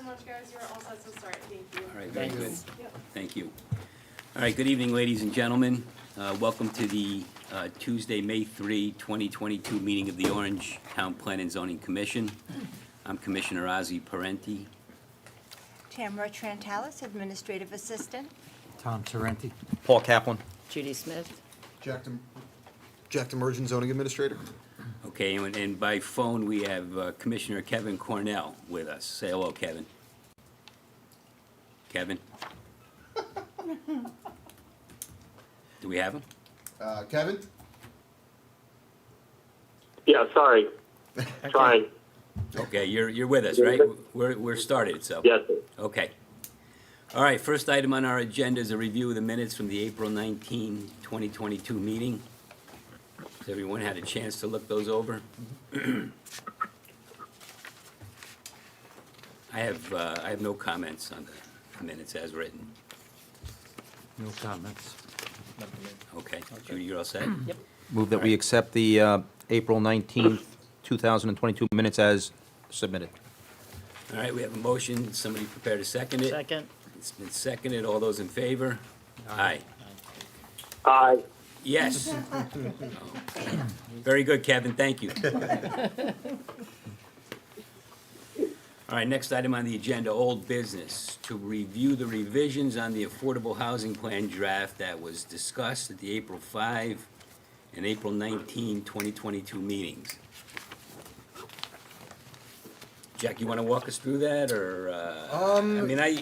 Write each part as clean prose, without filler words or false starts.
so much, guys. You're all set to start. Thank you. All right, very Thank good. you. Yep. Thank you. All right, good evening, ladies and gentlemen. Welcome to the Tuesday, May 3, 2022 meeting of the Orange Town Plan and Zoning Commission. I'm Commissioner Ozzie Parenti. Tamara Trantalis, Administrative Assistant. Tom Tarenti. Paul Kaplan. Judy Smith. Jack Demerjen, zoning administrator. Okay, and by phone, we have Commissioner Kevin Cornell with us. Say hello, Kevin. Kevin? Do we have him? Kevin? Yeah, sorry. Trying. Okay, you're with us, right? We're started, so. Yes. Okay. All right, first item on our agenda is a review of the minutes from the April 19, 2022 meeting. Has everyone had a chance to look those over? I have no comments on the minutes as written. No comments. Okay, Judy, you're all set? Yep. Move that we accept the April 19th, 2022 minutes as submitted. All right, we have a motion. Somebody prepare to second it? Second. It's been seconded. All those in favor? Aye. Aye. Yes. Very good, Kevin, thank you. All right, next item on the agenda, old business, to review the revisions on the Affordable Housing Plan draft that was discussed at the April 5 and April 19, 2022 meetings. Jack, you want to walk us through that, or, I mean, I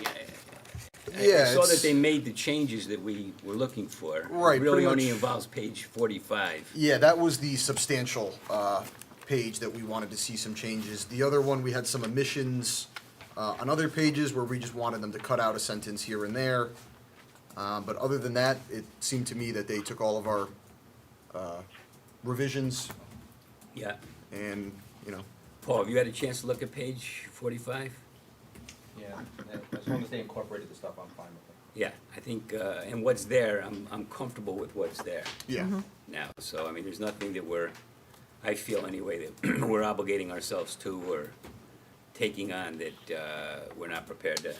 Yeah, saw that it's- they made the changes that we were looking for. Right, It really pretty only much. involves page 45. Yeah, that was the substantial page that we wanted to see some changes. The other one, we had some omissions on other pages where we just wanted them to cut out a sentence here and there. But other than that, it seemed to me that they took all of our revisions Yeah. and, you know, Paul, have you had a chance to look at page 45? Yeah, as long as they incorporated the stuff, I'm fine with it. Yeah, I think, and what's there, I'm comfortable with what's there yeah. now. So, I mean, there's nothing that I feel anyway, that we're obligating ourselves to or taking on that we're not prepared to.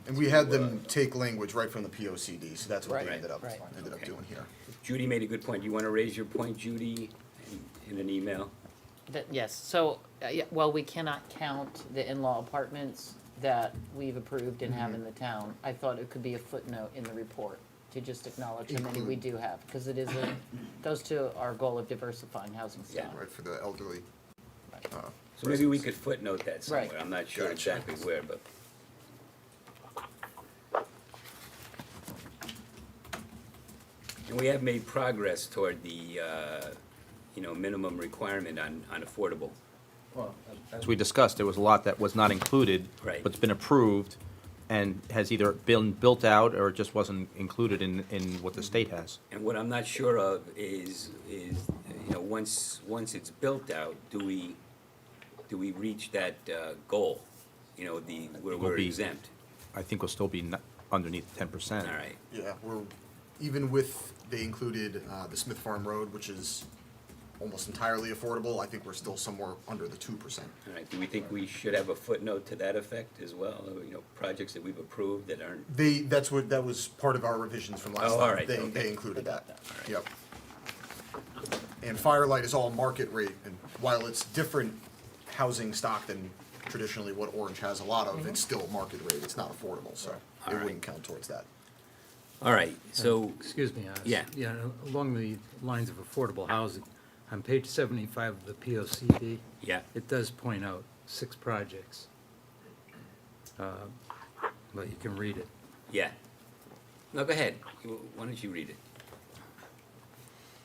And we had them take language right from the POCD, so that's what they Right, ended up right. Okay. doing here. Judy made a good point. You want to raise your point, Judy, in an email? Yes, so, yeah, well, we cannot count the in-law apartments that we've approved and have in the town. I thought it could be a footnote in the report to just acknowledge how many we do have, because it is goes to our goal of diversifying housing stock. Right, for the elderly. So maybe we could footnote that somewhere. Right. I'm not sure Gotcha. exactly where, but. And we have made progress toward the, minimum requirement on affordable. Well, as we discussed, there was a lot that was not included. Right. But's been approved and has either been built out or just wasn't included in what the state has. And what I'm not sure of is, once it's built out, do we reach that goal? Where Will we're be- exempt? I think we'll still be underneath 10%. All right, Yeah, even with, they included the Smith Farm Road, which is almost entirely affordable, I think we're still somewhere under the 2%. all right. Do we think we should have a footnote to that effect as well? Projects that we've approved that aren't, That was part of our revisions from last Oh, time. all right, They okay. included that. All right. Yep. And Firelight is all market rate, and while it's different housing stock than traditionally what Orange has a lot of, it's still market rate, it's not affordable, so All it right. wouldn't count towards that. all right, so, Excuse me, Oz. Yeah. Yeah, along the lines of affordable housing, on page 75 of the POCD, yeah, it does point out 6 projects. But you can read it. yeah. No, go ahead. Why don't you read it?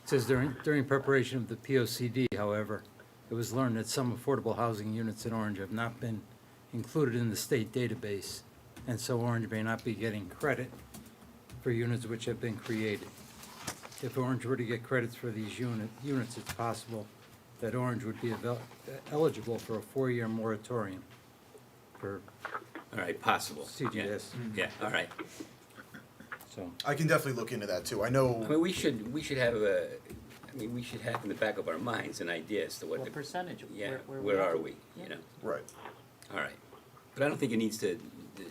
It says during preparation of the POCD, however, it was learned that some affordable housing units in Orange have not been included in the state database, and so Orange may not be getting credit for units which have been created. If Orange were to get credits for these units, it's possible that Orange would be eligible for a 4-year moratorium for All right, possible. CGS. Yeah, all right. So, I can definitely look into that too. I I know, mean, we should have we should have in the back of our minds an idea as to what What the, percentage? yeah, Where where at? are we, Yeah. right. All right. But I don't think it needs to,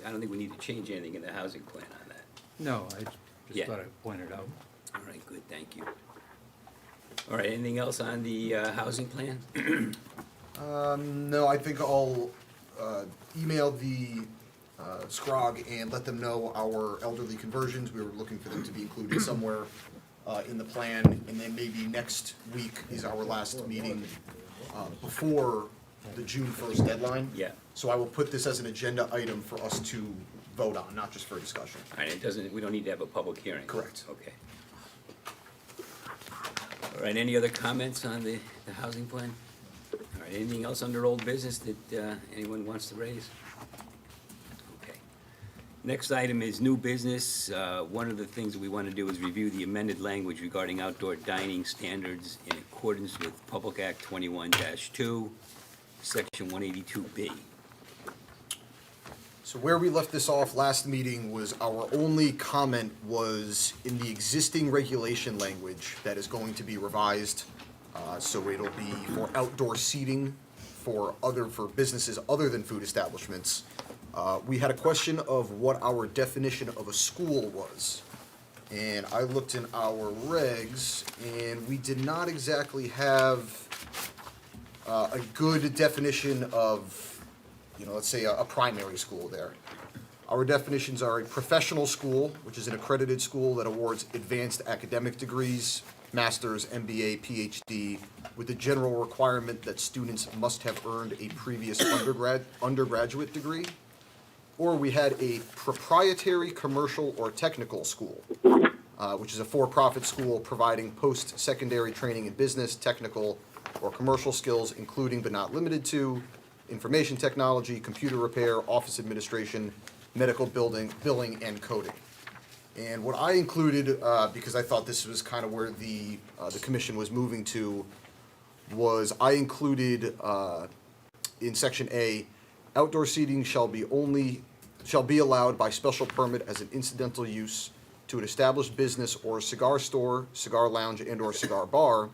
I don't think we need to change anything in the housing plan on that. No, I Yeah. just thought I'd point it out. All right, good, thank you. All right, anything else on the housing plan? No, I think I'll email the SCROG and let them know our elderly conversions. We were looking for them to be included somewhere in the plan. And then maybe next week is our last meeting before the June 1st deadline. Yeah. So I will put this as an agenda item for us to vote on, not just for discussion. All right, it doesn't, we don't need to have a public hearing? Correct. Okay. All right, any other comments on the housing plan? All right, anything else under old business that anyone wants to raise? Okay. Next item is new business. One of the things that we want to do is review the amended language regarding outdoor dining standards in accordance with Public Act 21-2, Section 182B. So where we left this off last meeting was our only comment was in the existing regulation language that is going to be revised. So it'll be for outdoor seating for businesses other than food establishments. We had a question of what our definition of a school was. And I looked in our regs and we did not exactly have a good definition of, let's say a primary school there. Our definitions are a professional school, which is an accredited school that awards advanced academic degrees, master's, MBA, PhD, with the general requirement that students must have earned a previous undergraduate degree. Or we had a proprietary commercial or technical school, which is a for-profit school providing post-secondary training in business, technical, or commercial skills, including but not limited to information technology, computer repair, office administration, medical billing, and coding. And what I included, because I thought this was kind of where the commission was moving to, was I included in section A, outdoor seating shall be allowed by special permit as an incidental use to an established business or cigar store, cigar lounge, and/or cigar bar,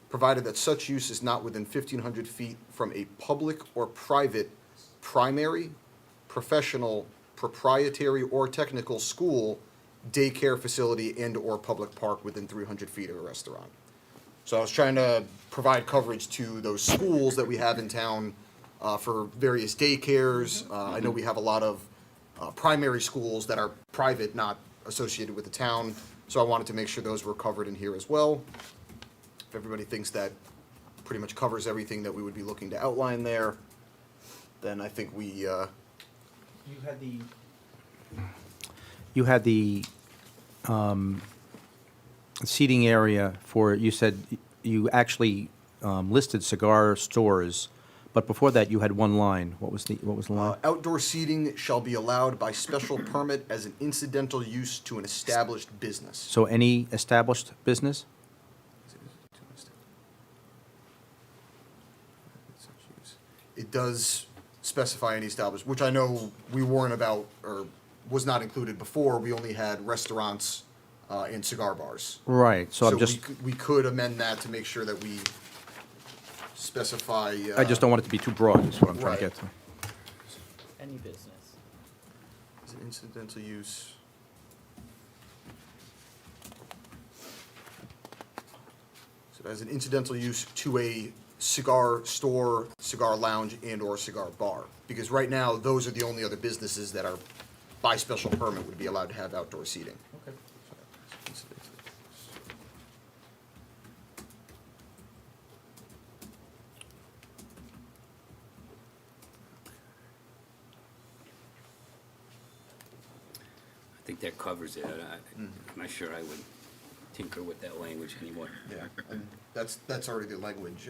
provided that such use is not within 1,500 feet from a public or private primary, professional, proprietary, or technical school, daycare facility, and/or public park within 300 feet of a restaurant. So I was trying to provide coverage to those schools that we have in town for various daycares. I know we have a lot of primary schools that are private, not associated with the town, so I wanted to make sure those were covered in here as well. If everybody thinks that pretty much covers everything that we would be looking to outline there, then I think we, You had the seating area for, you said you actually listed cigar stores, but before that you had one line. What was the line? outdoor seating shall be allowed by special permit as an incidental use to an established business. So any established business? It does specify any establishment, which I know we weren't about, or was not included before. We only had restaurants and cigar bars. Right, so I'm just, we could amend that to make sure that we specify. I just don't want it to be too broad, is what I'm trying to Right. get to. Any business. As an incidental use. So as an incidental use to a cigar store, cigar lounge, and/or cigar bar. Because right now, those are the only other businesses that are, by special permit, would be allowed to have outdoor seating. Okay. I think that covers it. I'm not sure I would tinker with that language anymore. Yeah, and that's already the language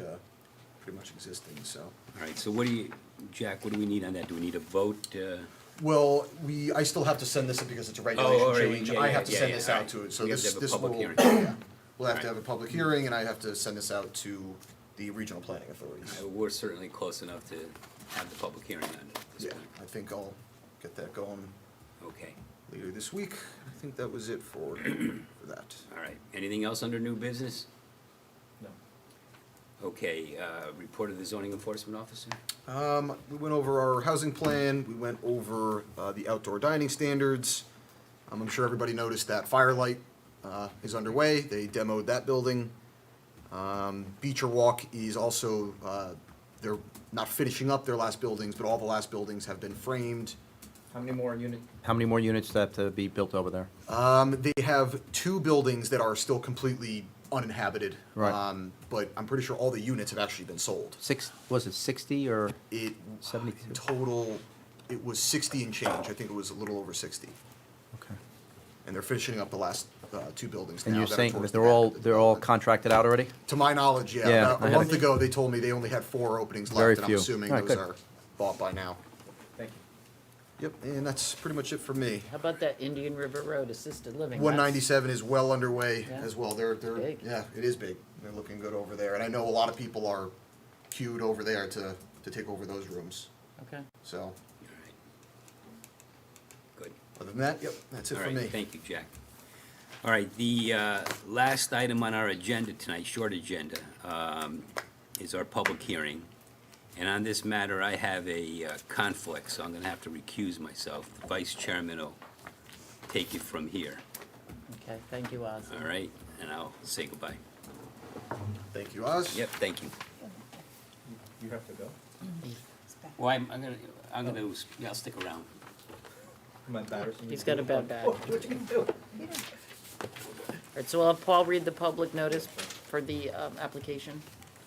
pretty much existing, so. All right, so Jack, what do we need on that? Do we need a vote? Well, I still have to send this in because it's a Oh, all regulation right, change. yeah, I yeah, have to yeah, send yeah, this all out right. to it, so We have to this have a will. public hearing. Yeah. We'll have All to right. have a public hearing, and I have to send this out to the regional planning authorities. We're certainly close enough to have the public hearing on it at this Yeah, point. I think I'll get that going Okay, later this week. I think that was it for that. all right. Anything else under new business? No. Okay, report of the zoning enforcement officer? We went over our housing plan, we went over the outdoor dining standards. I'm sure everybody noticed that Firelight is underway, they demoed that building. Beecher Walk is also, they're not finishing up their last buildings, but all the last buildings have been framed. How many more units have to be built over there? They have 2 buildings that are still completely uninhabited. Right. But I'm pretty sure all the units have actually been sold. Was it 60 or? It, 72. total, it was 60 and change, I think it was a little over 60. Okay. And they're finishing up the last 2 buildings now. And you're that are saying towards that the they're back all, of the they're all development. contracted out already? To my knowledge, yeah. Yeah, About I a had month a- ago, they told me they only had 4 openings Very left, and I'm few. assuming All right, those good. are bought by now. Thank you. Yep, and that's pretty much it for me. How about that Indian River Road assisted living? 197 is well underway Yeah. as well. They're, Big. yeah, it is big. They're looking good over there. And I know a lot of people are queued over there to take over those rooms. Okay. So, All right. Good. other than that, yep, that's it All for right, me. thank you, Jack. All right, the last item on our agenda tonight, short agenda, is our public hearing. And on this matter, I have a conflict, so I'm gonna have to recuse myself. The vice chairman will take it from here, Okay, thank you, Oz. all right? And I'll say goodbye. Thank you, Oz. Yep, thank you. You have to go? Well, I'll stick around. Am I embarrassing you? He's got a bad back. Oh, what you gonna do? All right, so I'll have Paul read the public notice for the application.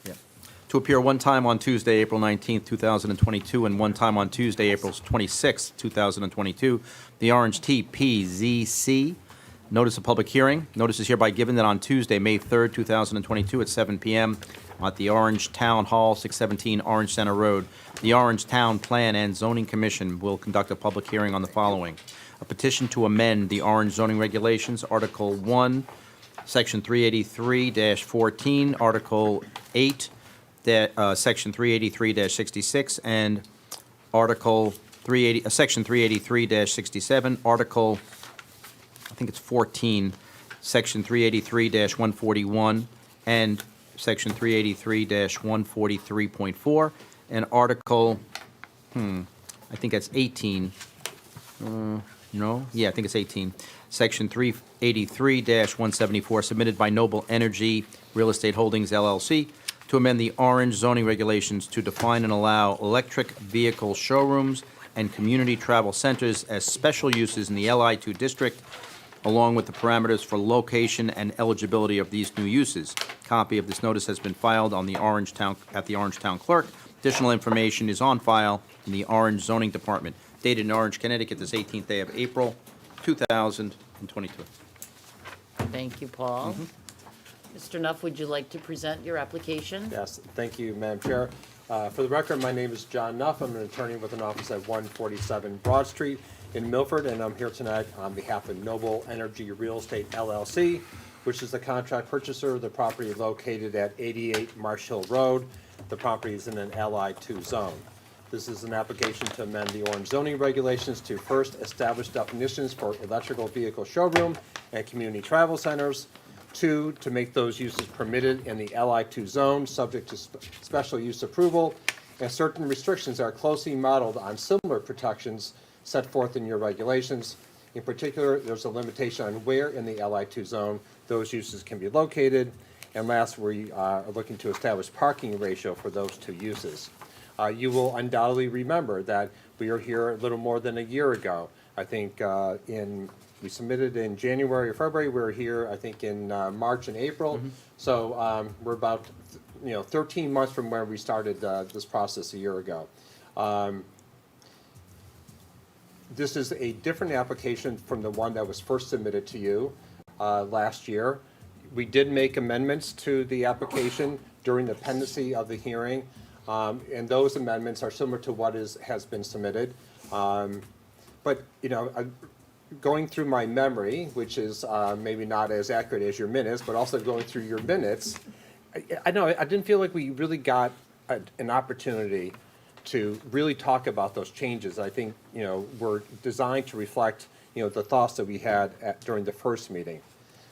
Yeah. To appear one time on Tuesday, April 19th, 2022, and one time on Tuesday, April 26th, 2022, the Orange TPZC. Notice of public hearing. Notice is hereby given that on Tuesday, May 3rd, 2022, at 7 p.m. at the Orange Town Hall, 617 Orange Center Road, the Orange Town Plan and Zoning Commission will conduct a public hearing on the following: a petition to amend the Orange zoning regulations, Article 1, Section 383-14, Article 8, Section 383-66, and Article 380, Section 383-67, Article, I think it's 14, Section 383-141, and Section 383-143.4, and Article, I think that's 18. No? Yeah, I think it's 18. Section 383-174, submitted by Noble Energy Real Estate Holdings LLC, to amend the Orange zoning regulations to define and allow electric vehicle showrooms and community travel centers as special uses in the LI2 district, along with the parameters for location and eligibility of these new uses. Copy of this notice has been filed on the Orange Town, at the Orange Town Clerk. Additional information is on file in the Orange Zoning Department. Dated in Orange, Connecticut, this 18th day of April, 2022. Thank you, Paul. Mr. Nuff, would you like to present your application? Yes, thank you, Madam Chair. For the record, my name is John Nuff. I'm an attorney with an office at 147 Broad Street in Milford, and I'm here tonight on behalf of Noble Energy Real Estate LLC, which is the contract purchaser of the property located at 88 Marsh Hill Road. The property is in an LI2 zone. This is an application to amend the Orange zoning regulations to first establish definitions for electrical vehicle showroom and community travel centers. 2, to make those uses permitted in the LI2 zone, subject to special use approval, and certain restrictions are closely modeled on similar protections set forth in your regulations. In particular, there's a limitation on where in the LI2 zone those uses can be located. And last, we are looking to establish parking ratio for those 2 uses. You will undoubtedly remember that we were here a little more than a year ago. I think we submitted in January or February. We were here, I think, in March and April. So we're about 13 months from where we started this process a year ago. This is a different application from the one that was first submitted to you last year. We did make amendments to the application during the pendency of the hearing, and those amendments are similar to what has been submitted. But going through my memory, which is maybe not as accurate as your minutes, but also going through your minutes, I didn't feel like we really got an opportunity to really talk about those changes. I think were designed to reflect the thoughts that we had during the first meeting.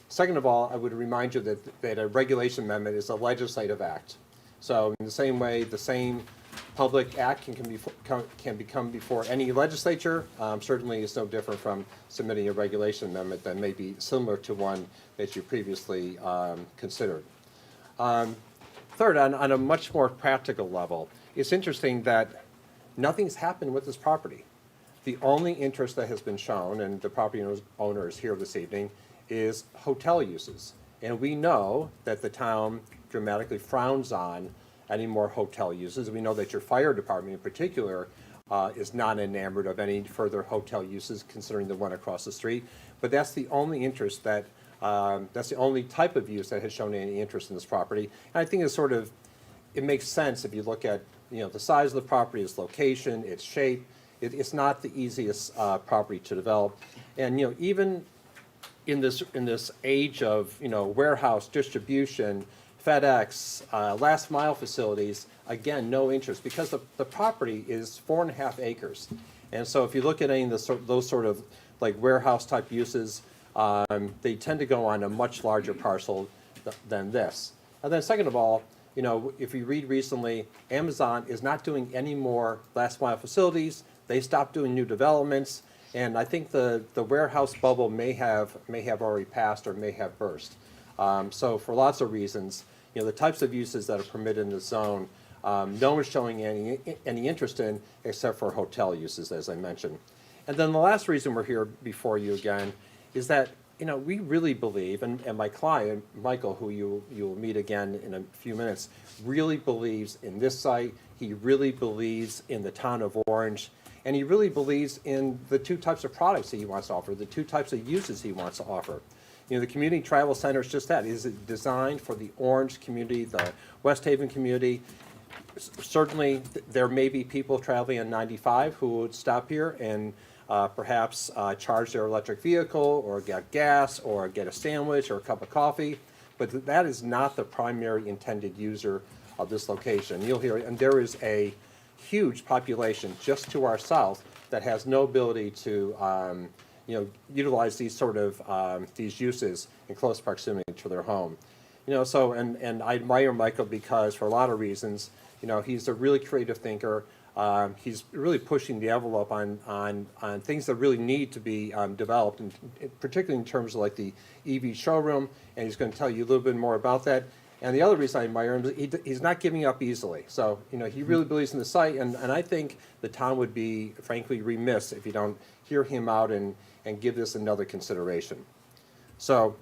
Second of all, I would remind you that a regulation amendment is a legislative act. So in the same way, the same public act can become before any legislature. Certainly it's no different from submitting a regulation amendment that may be similar to one that you previously considered. Third, on a much more practical level, it's interesting that nothing's happened with this property. The only interest that has been shown, and the property owner is here this evening, is hotel uses. And we know that the town dramatically frowns on any more hotel uses. We know that your fire department in particular is not enamored of any further hotel uses, considering the one across the street. But that's the only interest that, that's the only type of use that has shown any interest in this property. And I think it's sort of, it makes sense if you look at, the size of the property, its location, its shape. It's not the easiest property to develop. And, even in this age of, warehouse distribution, FedEx, last mile facilities, again, no interest, because the property is 4.5 acres. And so if you look at any of those sort of like warehouse type uses, they tend to go on a much larger parcel than this. And then second of all, if you read recently, Amazon is not doing any more last mile facilities. They stopped doing new developments. And I think the warehouse bubble may have already passed or may have burst. So for lots of reasons, the types of uses that are permitted in the zone, no one's showing any interest in except for hotel uses, as I mentioned. And then the last reason we're here before you again is that we really believe, and my client, Michael, who you will meet again in a few minutes, really believes in this site. He really believes in the town of Orange. And he really believes in the two types of products that he wants to offer, the two types of uses he wants to offer. The Community Travel Center is just that. It is designed for the Orange community, the West Haven community. Certainly, there may be people traveling on 95 who would stop here and perhaps charge their electric vehicle or get gas or get a sandwich or a cup of coffee. But that is not the primary intended user of this location. You'll hear, and there is a huge population just to our south that has no ability to utilize these sort of these uses in close proximity to their home. So and I admire Michael because for a lot of reasons, he's a really creative thinker. He's really pushing the envelope on things that really need to be developed, and particularly in terms of like the Eevee showroom, and he's going to tell you a little bit more about that. And the other reason I admire him is he's not giving up easily. So, he really believes in the site, and I think the town would be, frankly, remiss if you don't hear him out and give this another consideration. So,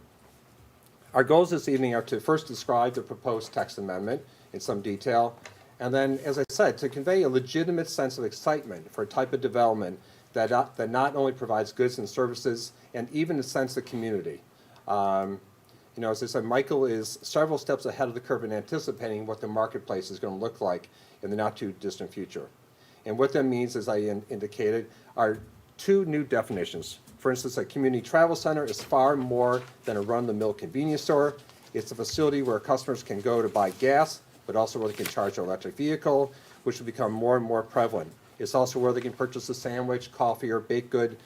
our goals this evening are to first describe the proposed text amendment in some detail, and then, as I said, to convey a legitimate sense of excitement for a type of development that not only provides goods and services, and even a sense of community. As I said, Michael is several steps ahead of the curve in anticipating what the marketplace is going to look like in the not-too-distant future. And what that means, as I indicated, are two new definitions. For instance, a community travel center is far more than a run-of-the-mill convenience store. It's a facility where customers can go to buy gas, but also where they can charge their electric vehicle, which will become more and more prevalent. It's also where they can purchase a sandwich, coffee, or baked good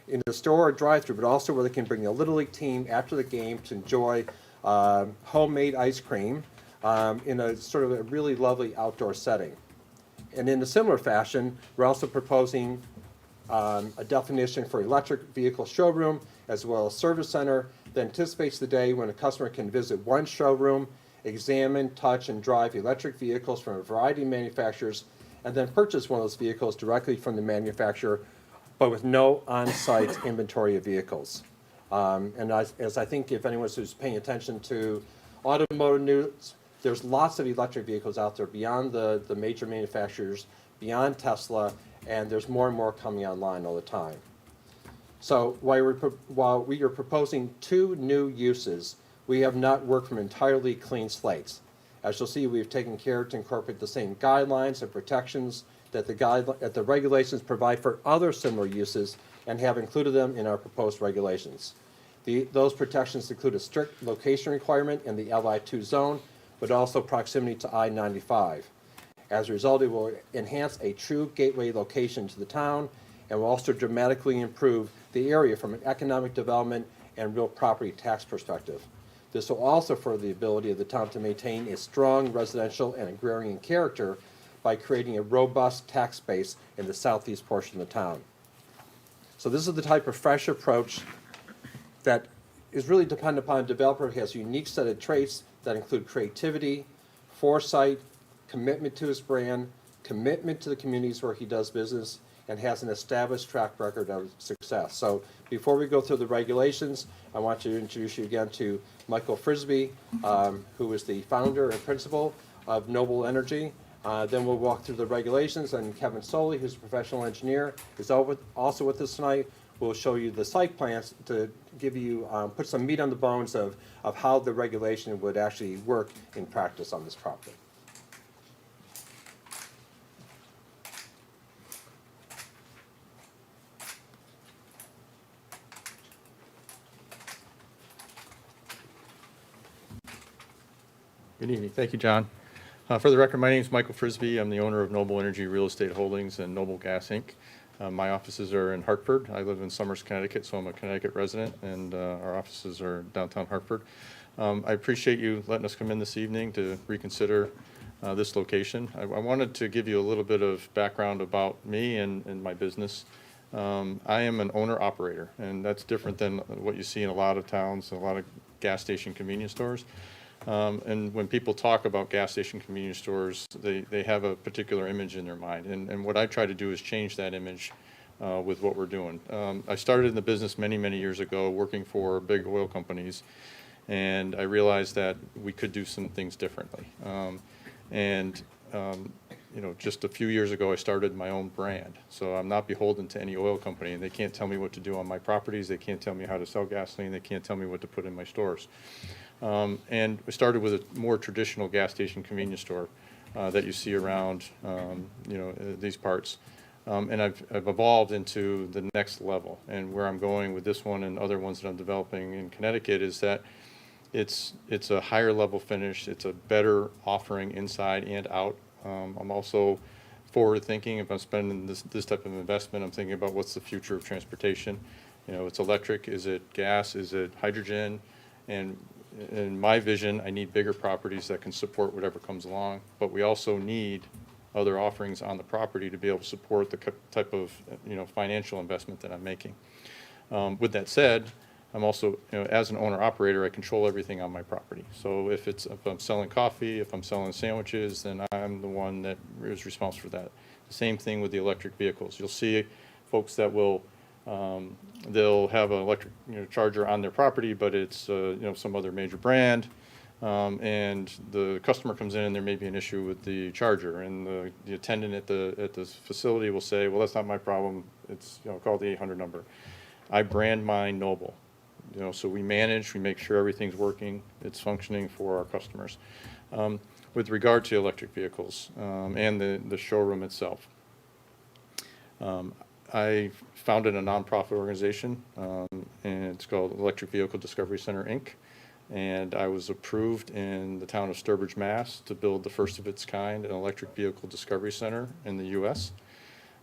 in the store or drive-thru, but also where they can bring a Little League team after the game to enjoy homemade ice cream in a sort of a really lovely outdoor setting. And in a similar fashion, we're also proposing a definition for electric vehicle showroom as well as service center that anticipates the day when a customer can visit one showroom, examine, touch, and drive electric vehicles from a variety of manufacturers, and then purchase one of those vehicles directly from the manufacturer, but with no on-site inventory of vehicles. And as I think if anyone who's paying attention to automotive news, there's lots of electric vehicles out there beyond the major manufacturers, beyond Tesla, and there's more and more coming online all the time. So while we are proposing two new uses, we have not worked from entirely clean slates. As you'll see, we've taken care to incorporate the same guidelines and protections that the regulations provide for other similar uses and have included them in our proposed regulations. Those protections include a strict location requirement in the LI2 zone, but also proximity to I-95. As a result, it will enhance a true gateway location to the town and will also dramatically improve the area from an economic development and real property tax perspective. This will also further the ability of the town to maintain a strong residential and agrarian character by creating a robust tax base in the southeast portion of the town. So this is the type of fresh approach that is really dependent upon a developer who has a unique set of traits that include creativity, foresight, commitment to his brand, commitment to the communities where he does business, and has an established track record of success. So before we go through the regulations, I want to introduce you again to Michael Frisbee, who is the founder and principal of Noble Energy. Then we'll walk through the regulations, and Kevin Soley, who's a professional engineer, is also with us tonight. We'll show you the site plans to give you, put some meat on the bones of how the regulation would actually work in practice on this property. Good evening. Thank you, John. For the record, my name is Michael Frisbee. I'm the owner of Noble Energy Real Estate Holdings and Noble Gas, Inc. My offices are in Hartford. I live in Somers, Connecticut, so I'm a Connecticut resident, and our offices are downtown Hartford. I appreciate you letting us come in this evening to reconsider this location. I wanted to give you a little bit of background about me and my business. I am an owner-operator, and that's different than what you see in a lot of towns, a lot of gas station convenience stores. And when people talk about gas station convenience stores, they have a particular image in their mind. And what I try to do is change that image with what we're doing. I started in the business many, many years ago working for big oil companies, and I realized that we could do some things differently. You know, just a few years ago, I started my own brand. So I'm not beholden to any oil company, and they can't tell me what to do on my properties. They can't tell me how to sell gasoline. They can't tell me what to put in my stores. And we started with a more traditional gas station convenience store that you see around, you know, these parts. And I've evolved into the next level. And where I'm going with this one and other ones that I'm developing in Connecticut is that it's a higher level finish. It's a better offering inside and out. I'm also forward thinking. If I'm spending this type of investment, I'm thinking about what's the future of transportation. You know, it's electric, is it gas, is it hydrogen? And in my vision, I need bigger properties that can support whatever comes along, but we also need other offerings on the property to be able to support the type of, you know, financial investment that I'm making. With that said, I'm also, you know, as an owner-operator, I control everything on my property. So if I'm selling coffee, if I'm selling sandwiches, then I'm the one that is responsible for that. The same thing with the electric vehicles. You'll see folks that will they'll have an electric, you know, charger on their property, but it's you know, some other major brand, and the customer comes in and there may be an issue with the charger, and the attendant at the facility will say, well, that's not my problem. It's, you know, call the 800 number. I brand mine Noble, you know, so we manage, we make sure everything's working, it's functioning for our customers. With regard to electric vehicles and the showroom itself, I founded a nonprofit organization, and it's called Electric Vehicle Discovery Center, Inc. And I was approved in the town of Sturbridge, Mass. to build the first of its kind, an electric vehicle discovery center in the U.S.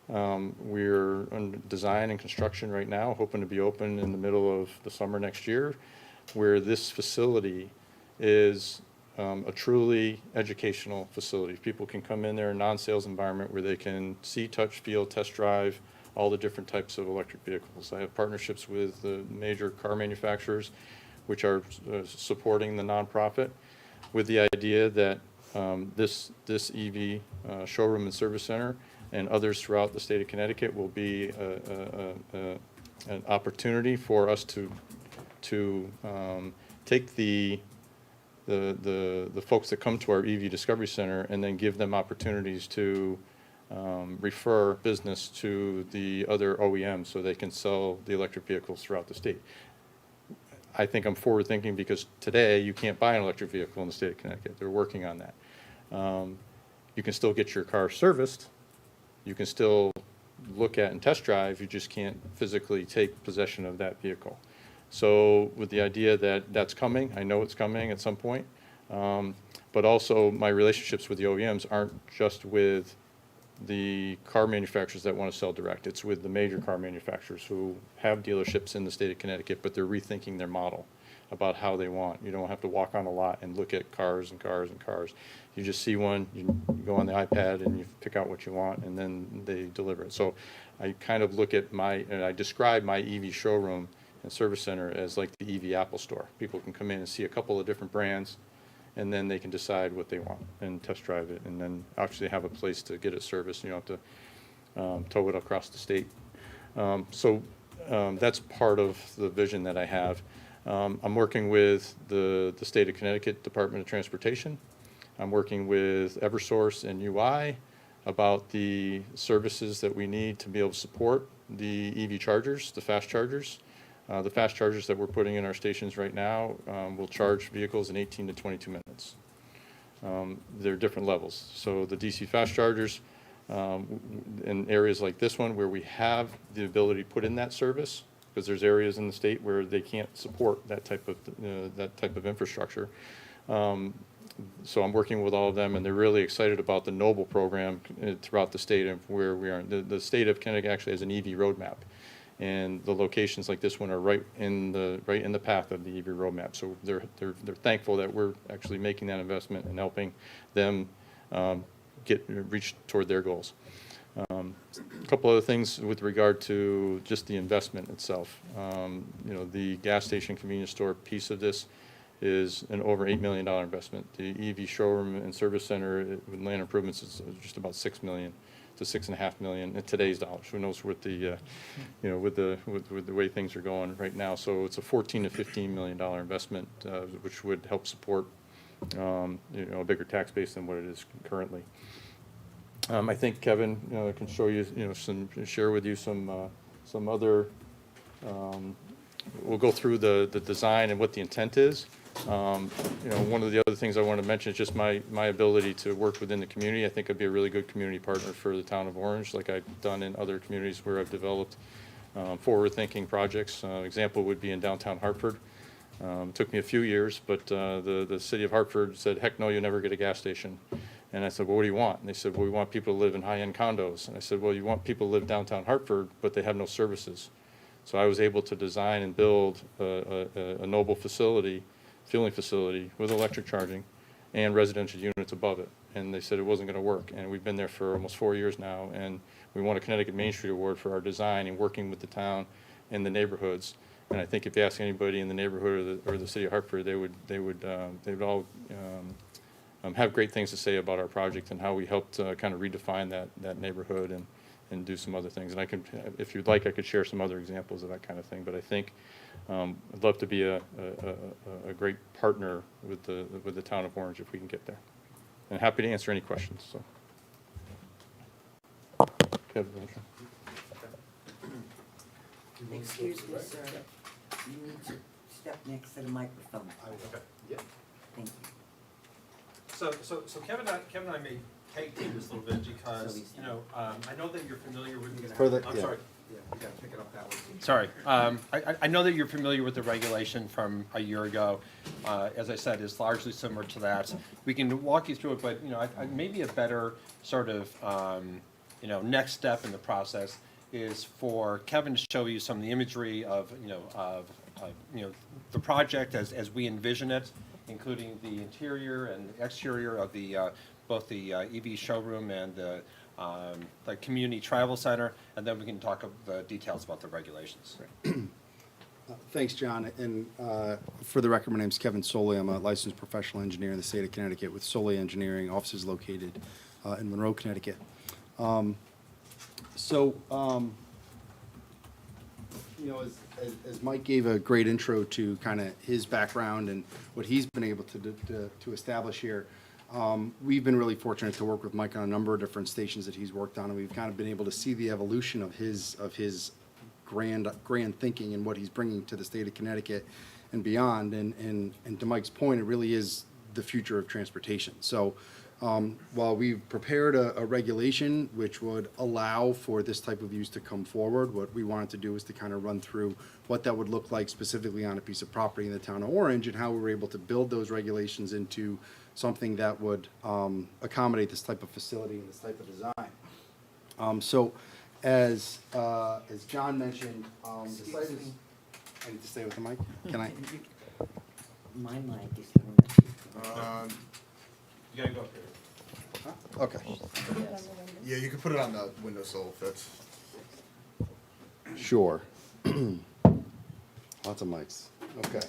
We're under design and construction right now, hoping to be open in the middle of the summer next year, where this facility is a truly educational facility. People can come in there, a non-sales environment where they can see, touch, feel, test drive all the different types of electric vehicles. I have partnerships with the major car manufacturers, which are supporting the nonprofit, with the idea that this Eevee showroom and service center and others throughout the state of Connecticut will be an opportunity for us to take the folks that come to our Eevee Discovery Center and then give them opportunities to refer business to the other OEMs so they can sell the electric vehicles throughout the state. I think I'm forward thinking because today you can't buy an electric vehicle in the state of Connecticut. They're working on that. You can still get your car serviced. You can still look at and test drive. You just can't physically take possession of that vehicle. So with the idea that that's coming, I know it's coming at some point, but also my relationships with the OEMs aren't just with the car manufacturers that want to sell direct. It's with the major car manufacturers who have dealerships in the state of Connecticut, but they're rethinking their model. about how they want. You don't have to walk on a lot and look at cars and cars and cars. You just see one, you go on the iPad and you pick out what you want, and then they deliver it. So I kind of look at and I describe my Eevee showroom and service center as like the Eevee Apple store. People can come in and see a couple of different brands, and then they can decide what they want and test drive it, and then actually have a place to get it serviced. You don't have to tow it across the state. That's part of the vision that I have. I'm working with the state of Connecticut Department of Transportation. I'm working with Eversource and UI about the services that we need to be able to support the EV chargers, the fast chargers. The fast chargers that we're putting in our stations right now will charge vehicles in 18 to 22 minutes. They're different levels. So the DC fast chargers, in areas like this one where we have the ability to put in that service, because there's areas in the state where they can't support that type of infrastructure. So I'm working with all of them, and they're really excited about the Noble program throughout the state and where we are. The state of Connecticut actually has an EV roadmap, and the locations like this one are right in the path of the EV roadmap. So they're thankful that we're actually making that investment and helping them reach toward their goals. A couple other things with regard to just the investment itself. The gas station convenience store piece of this is an over $8 million investment. The Eevee showroom and service center with land improvements is just about $6 million to $6.5 million in today's dollars. Who knows what the with the way things are going right now. So it's a $14 to $15 million investment, which would help support a bigger tax base than what it is currently. I think Kevin can show you, share with you some other. We'll go through the design and what the intent is. One of the other things I want to mention is just my ability to work within the community. I think I'd be a really good community partner for the town of Orange, like I've done in other communities where I've developed forward-thinking projects. Example would be in downtown Hartford. It took me a few years, but the city of Hartford said, heck no, you'll never get a gas station. And I said, well, what do you want? And they said, well, we want people to live in high-end condos. And I said, well, you want people to live downtown Hartford, but they have no services. So I was able to design and build a Noble facility, fueling facility with electric charging and residential units above it. And they said it wasn't going to work. And we've been there for almost 4 years now. And we won a Connecticut Main Street Award for our design and working with the town and the neighborhoods. And I think if you ask anybody in the neighborhood or the city of Hartford, they would all have great things to say about our project and how we helped kind of redefine that neighborhood and do some other things. And I can, if you'd like, I could share some other examples of that kind of thing. But I think I'd love to be a great partner with the town of Orange if we can get there. And happy to answer any questions. So, Kevin, Excuse me, sir. You need to step next to the microphone. Okay. Yeah. Thank you. So Kevin and I may tag team this a little bit because, I know that you're familiar with. I'm sorry. Yeah, you gotta pick it up that way. Sorry. I know that you're familiar with the regulation from a year ago. As I said, it's largely similar to that. We can walk you through it, but, maybe a better sort of, next step in the process is for Kevin to show you some of the imagery of the project as we envision it, including the interior and exterior of the both the Eevee showroom and the community travel center, and then we can talk of the details about the regulations. Thanks, John. And for the record, my name is Kevin Soley. I'm a licensed professional engineer in the state of Connecticut with Soley Engineering, offices located in Monroe, Connecticut. As Mike gave a great intro to kind of his background and what he's been able to establish here, we've been really fortunate to work with Mike on a number of different stations that he's worked on, and we've kind of been able to see the evolution of his grand thinking and what he's bringing to the state of Connecticut and beyond. And to Mike's point, it really is the future of transportation. So while we've prepared a regulation which would allow for this type of use to come forward, what we wanted to do is to kind of run through what that would look like specifically on a piece of property in the town of Orange and how we were able to build those regulations into something that would accommodate this type of facility and this type of design. So as John mentioned, the site is, I need to stay with the mic? Can I? My mic is You gotta go up there. Okay, Yeah, you can put it on the windowsill if that's. sure. Lots of mics. Okay.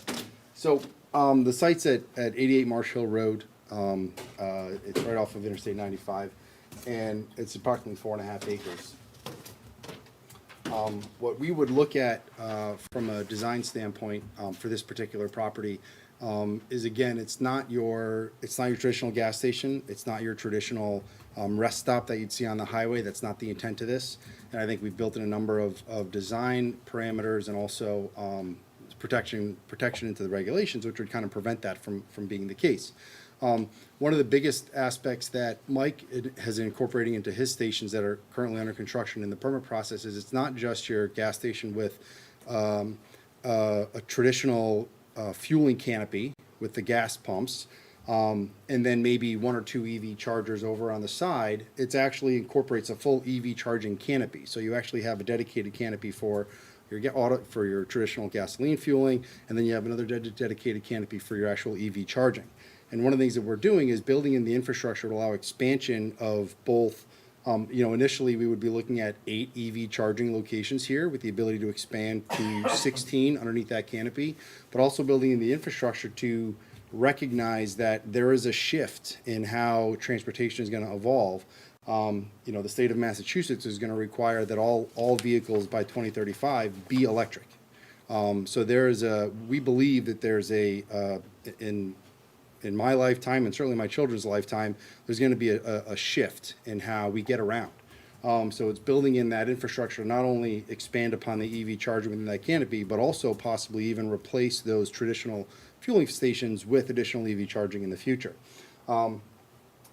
So, the site's at 88 Marsh Hill Road. It's right off of Interstate 95, and it's approximately 4.5 acres. What we would look at from a design standpoint for this particular property is, again, it's not your traditional gas station. It's not your traditional rest stop that you'd see on the highway. That's not the intent of this. And I think we've built in a number of design parameters and also protection into the regulations, which would kind of prevent that from being the case. One of the biggest aspects that Mike has incorporating into his stations that are currently under construction in the permit process is it's not just your gas station with a traditional fueling canopy with the gas pumps, and then maybe 1 or 2 EV chargers over on the side. It actually incorporates a full EV charging canopy. So you actually have a dedicated canopy for your traditional gasoline fueling, and then you have another dedicated canopy for your actual EV charging. And one of the things that we're doing is building in the infrastructure to allow expansion of both. Initially we would be looking at 8 EV charging locations here with the ability to expand to 16 underneath that canopy, but also building in the infrastructure to recognize that there is a shift in how transportation is going to evolve. The state of Massachusetts is going to require that all vehicles by 2035 be electric. So we believe that there's in my lifetime, and certainly my children's lifetime, there's going to be a shift in how we get around. So it's building in that infrastructure, not only expand upon the EV charging within that canopy, but also possibly even replace those traditional fueling stations with additional EV charging in the future.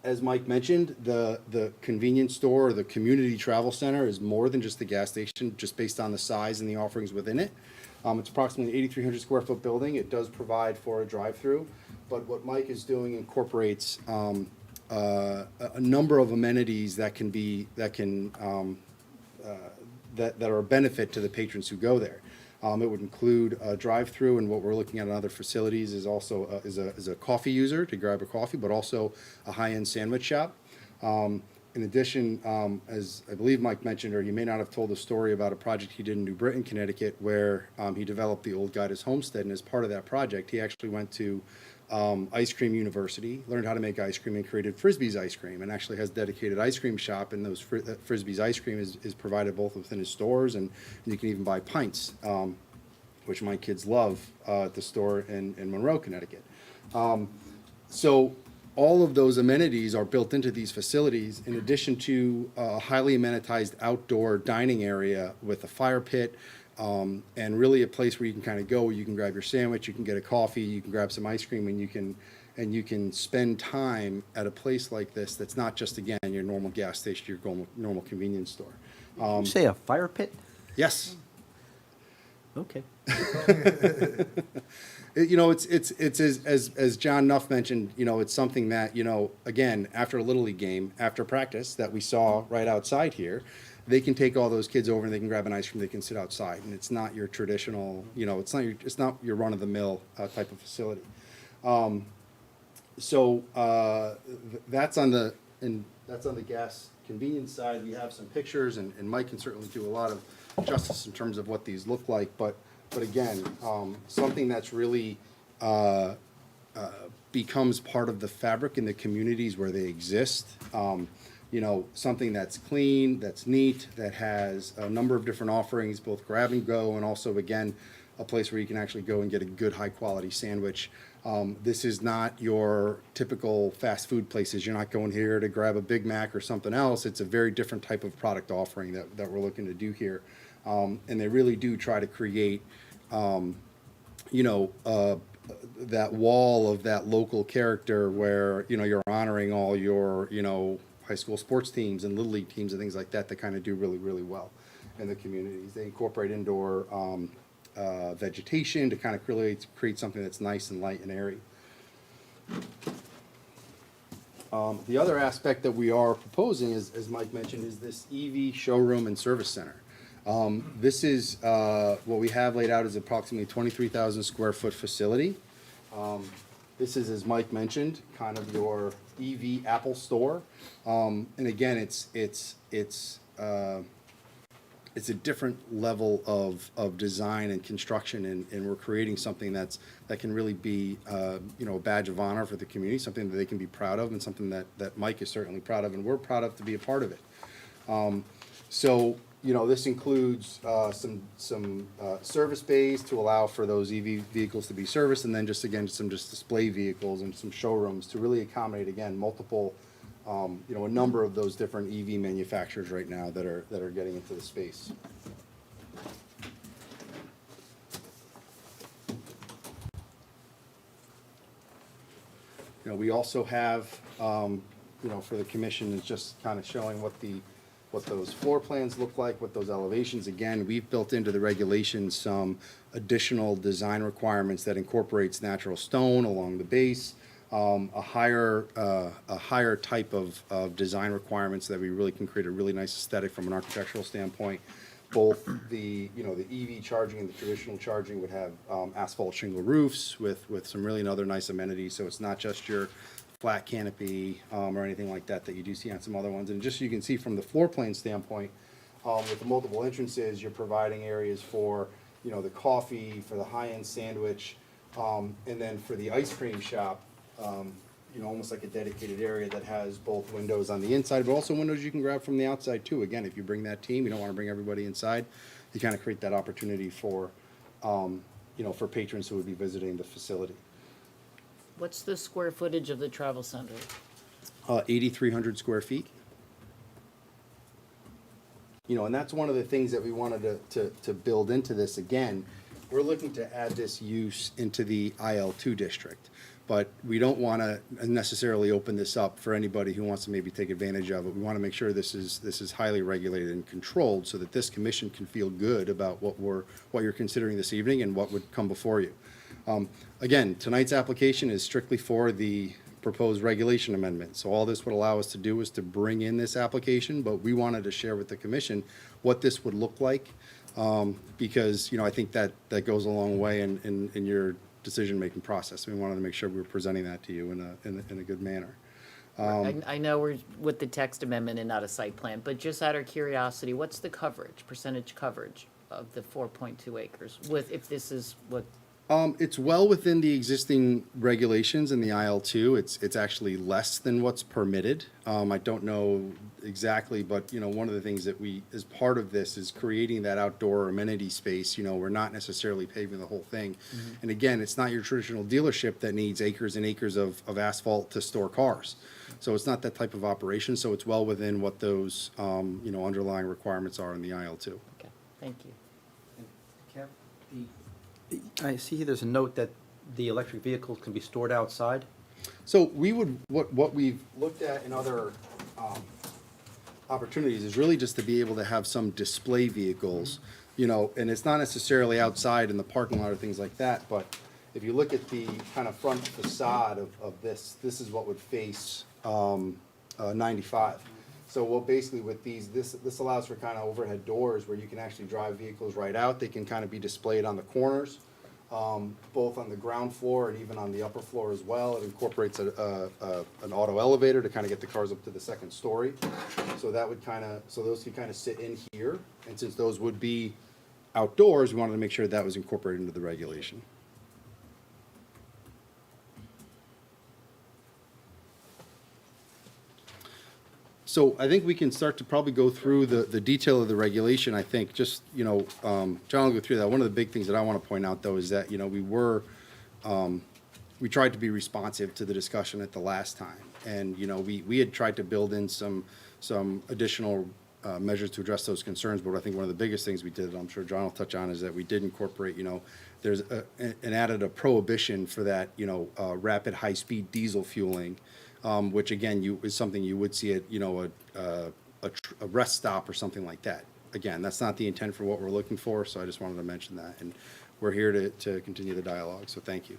As Mike mentioned, the convenience store or the community travel center is more than just the gas station, just based on the size and the offerings within it. It's approximately an 8,300 square foot building. It does provide for a drive-through, but what Mike is doing incorporates a number of amenities that are a benefit to the patrons who go there. It would include a drive-through, and what we're looking at in other facilities is also is a coffee user to grab a coffee, but also a high-end sandwich shop. In addition, as I believe Mike mentioned, or he may not have told the story about a project he did in New Britain, Connecticut, where he developed the Old Guiders Homestead, and as part of that project, he actually went to ice cream university, learned how to make ice cream, and created Frisbee's ice cream, and actually has a dedicated ice cream shop, and those Frisbee's ice cream is provided both within his stores, and you can even buy pints, which my kids love at the store in Monroe, Connecticut. So all of those amenities are built into these facilities, in addition to a highly amenitized outdoor dining area with a fire pit, and really a place where you can kind of go, where you can grab your sandwich, you can get a coffee, you can grab some ice cream, and you can spend time at a place like this that's not just, again, your normal gas station, your normal convenience store. Did you say a fire pit? Yes. Okay. It's as John Nuff mentioned, it's something that, again, after a Little League game, after practice that we saw right outside here, they can take all those kids over and they can grab an ice cream, they can sit outside, and it's not your traditional, it's not your run-of-the-mill type of facility. That's on the gas convenience side. We have some pictures, and Mike can certainly do a lot of justice in terms of what these look like, but again, something that's really becomes part of the fabric in the communities where they exist. Something that's clean, that's neat, that has a number of different offerings, both grab and go, and also, again, a place where you can actually go and get a good high-quality sandwich. This is not your typical fast food places. You're not going here to grab a Big Mac or something else. It's a very different type of product offering that we're looking to do here. And they really do try to create, that wall of that local character where, you're honoring all your, high school sports teams and Little League teams and things like that kind of do really, really well in the communities. They incorporate indoor vegetation to kind of create something that's nice and light and airy. The other aspect that we are proposing, as Mike mentioned, is this Eevee showroom and service center. This is what we have laid out as approximately 23,000 square foot facility. This is, as Mike mentioned, kind of your Eevee Apple store. And again, it's a different level of design and construction, and we're creating something that can really be, a badge of honor for the community, something that they can be proud of, and something that Mike is certainly proud of, and we're proud of to be a part of it. So, this includes some service bays to allow for those EV vehicles to be serviced, and then some display vehicles and some showrooms to really accommodate, again, multiple, a number of those different EV manufacturers right now that are getting into the space. We also have, for the commission, is just kind of showing what those floor plans look like, what those elevations. Again, we've built into the regulations some additional design requirements that incorporates natural stone along the base, a higher type of design requirements so that we really can create a really nice aesthetic from an architectural standpoint. Both the EV charging and the traditional charging would have asphalt shingle roofs with some really other nice amenities. So it's not just your flat canopy or anything like that you do see on some other ones. And just so you can see from the floor plan standpoint, with the multiple entrances, you're providing areas for, the coffee, for the high-end sandwich, and then for the ice cream shop, almost like a dedicated area that has both windows on the inside, but also windows you can grab from the outside too. Again, if you bring that team, you don't want to bring everybody inside. You kind of create that opportunity for, for patrons who would be visiting the facility. What's the square footage of the travel center? 8,300 square feet. And that's one of the things that we wanted to build into this. Again, we're looking to add this use into the IL2 district, but we don't want to necessarily open this up for anybody who wants to maybe take advantage of it. We want to make sure this is highly regulated and controlled so that this commission can feel good about what you're considering this evening and what would come before you. Again, tonight's application is strictly for the proposed regulation amendment. So all this would allow us to do is to bring in this application, but we wanted to share with the commission what this would look like, because, I think that goes a long way in your decision-making process. We wanted to make sure we were presenting that to you in a good manner. I know we're with the text amendment and not a site plan, but just out of curiosity, what's the percentage coverage of the 4.2 acres if this is what? It's well within the existing regulations in the IL2. It's actually less than what's permitted. I don't know exactly, but one of the things that we, as part of this, is creating that outdoor amenity space. We're not necessarily paving the whole thing. Mm-hmm. And again, it's not your traditional dealership that needs acres and acres of asphalt to store cars. So it's not that type of operation. So it's well within what those underlying requirements are in the IL2. Okay, thank you. I see there's a note that the electric vehicles can be stored outside. So what we've looked at in other opportunities is really just to be able to have some display vehicles, and it's not necessarily outside in the parking lot or things like that, but if you look at the kind of front facade of this is what would face 95. So basically with these, this allows for kind of overhead doors where you can actually drive vehicles right out. They can kind of be displayed on the corners, both on the ground floor and even on the upper floor as well. It incorporates an auto elevator to kind of get the cars up to the second story. So those can kind of sit in here. And since those would be outdoors, we wanted to make sure that was incorporated into the regulation. So I think we can start to probably go through the detail of the regulation. I think just, John will go through that. One of the big things that I want to point out, though, is that, we tried to be responsive to the discussion at the last time. And, we had tried to build in some additional measures to address those concerns. But I think one of the biggest things we did, I'm sure John will touch on, is that we did incorporate, there's an added prohibition for that, rapid high-speed diesel fueling. Which again, is something you would see at, a rest stop or something like that. Again, that's not the intent for what we're looking for, so I just wanted to mention that. And we're here to continue the dialogue, so thank you.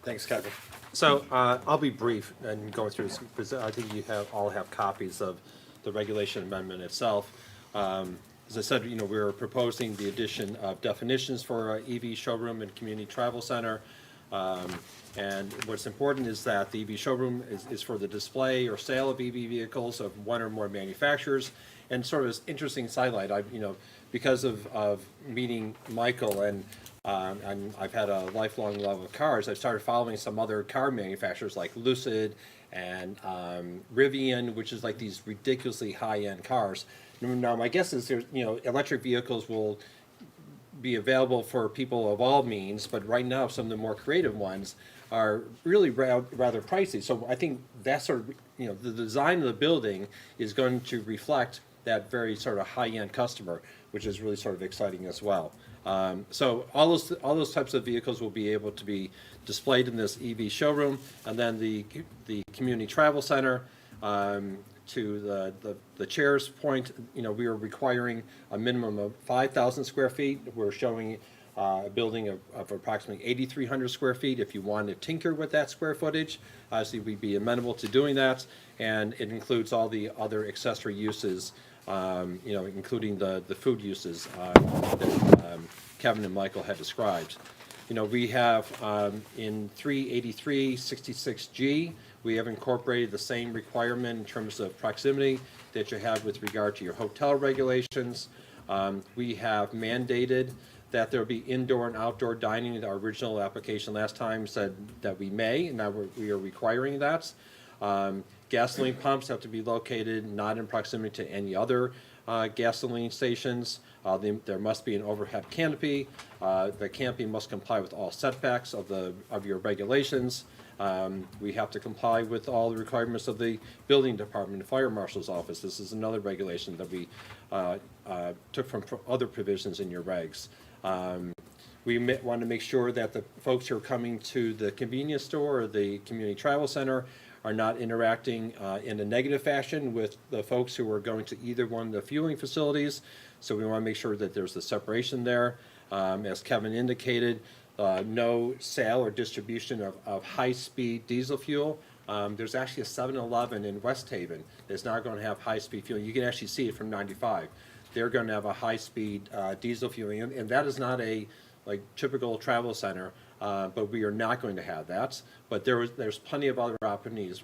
Thanks, Kevin. So I'll be brief and going through this because I think you all have copies of the regulation amendment itself. As I said, you know, we're proposing the addition of definitions for Eevee Showroom and Community Travel Center. And what's important is that the Eevee Showroom is for the display or sale of Eevee vehicles of one or more manufacturers. And sort of this interesting sidelight, you know, because of meeting Michael and I've had a lifelong love of cars, I've started following some other car manufacturers like Lucid and Rivian, which is like these ridiculously high-end cars. Now, my guess is there's, you know, electric vehicles will be available for people of all means, but right now some of the more creative ones are really rather pricey. So I think that sort of, you know, the design of the building is going to reflect that very sort of high-end customer, which is really sort of exciting as well. So all those types of vehicles will be able to be displayed in this Eevee showroom, and then the community travel center. To the chair's point, you know, we are requiring a minimum of 5,000 square feet. We're showing a building of approximately 8,300 square feet. If you want to tinker with that square footage, obviously we'd be amenable to doing that. And it includes all the other accessory uses, you know, including the food uses that Kevin and Michael had described. You know, we have in 383-66G, we have incorporated the same requirement in terms of proximity that you have with regard to your hotel regulations. We have mandated that there will be indoor and outdoor dining. Our original application last time said that we may, and now we are requiring that. Gasoline pumps have to be located not in proximity to any other gasoline stations. There must be an overhead canopy. The canopy must comply with all setbacks of your regulations. We have to comply with all the requirements of the building department, the fire marshal's office. This is another regulation that we took from other provisions in your regs. We want to make sure that the folks who are coming to the convenience store or the community travel center are not interacting in a negative fashion with the folks who are going to either one of the fueling facilities. So we want to make sure that there's a separation there. As Kevin indicated, no sale or distribution of high-speed diesel fuel. There's actually a 7-Eleven in West Haven that's not going to have high-speed fuel. You can actually see it from 95. They're going to have a high-speed diesel fueling, and that is not a like typical travel center, but we are not going to have that. But there's plenty of other opportunities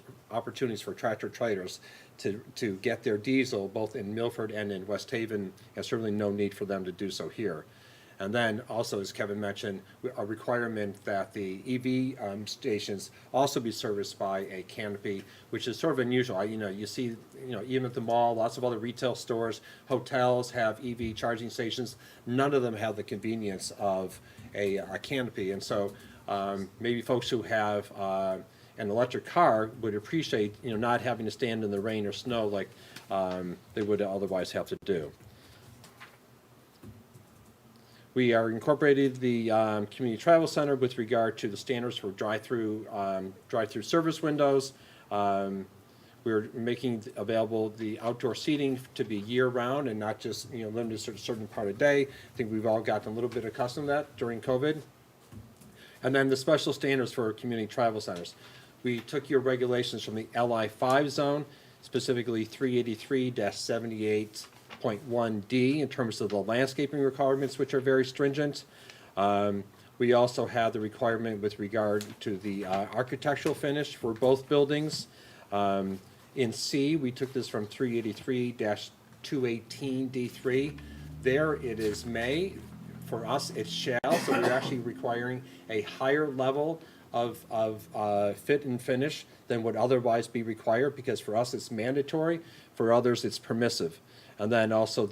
for tractor trailers to get their diesel both in Milford and in West Haven, and certainly no need for them to do so here. And then also, as Kevin mentioned, a requirement that the Eevee stations also be serviced by a canopy, which is sort of unusual. You know, you see, you know, even at the mall, lots of other retail stores, hotels have Eevee charging stations. None of them have the convenience of a canopy. And so maybe folks who have an electric car would appreciate, you know, not having to stand in the rain or snow like they would otherwise have to do. We are incorporating the community travel center with regard to the standards for drive-through service windows. We're making available the outdoor seating to be year-round and not just, you know, limited to a certain part of the day. I think we've all gotten a little bit accustomed to that during COVID. And then the special standards for community travel centers. We took your regulations from the LI5 zone, specifically 383-78. 1D in terms of the landscaping requirements, which are very stringent. We also have the requirement with regard to the architectural finish for both buildings. In C, we took this from 383-218D3. There it is may. For us, it's shall. So we're actually requiring a higher level of fit and finish than would otherwise be required, because for us it's mandatory. For others, it's permissive. And then also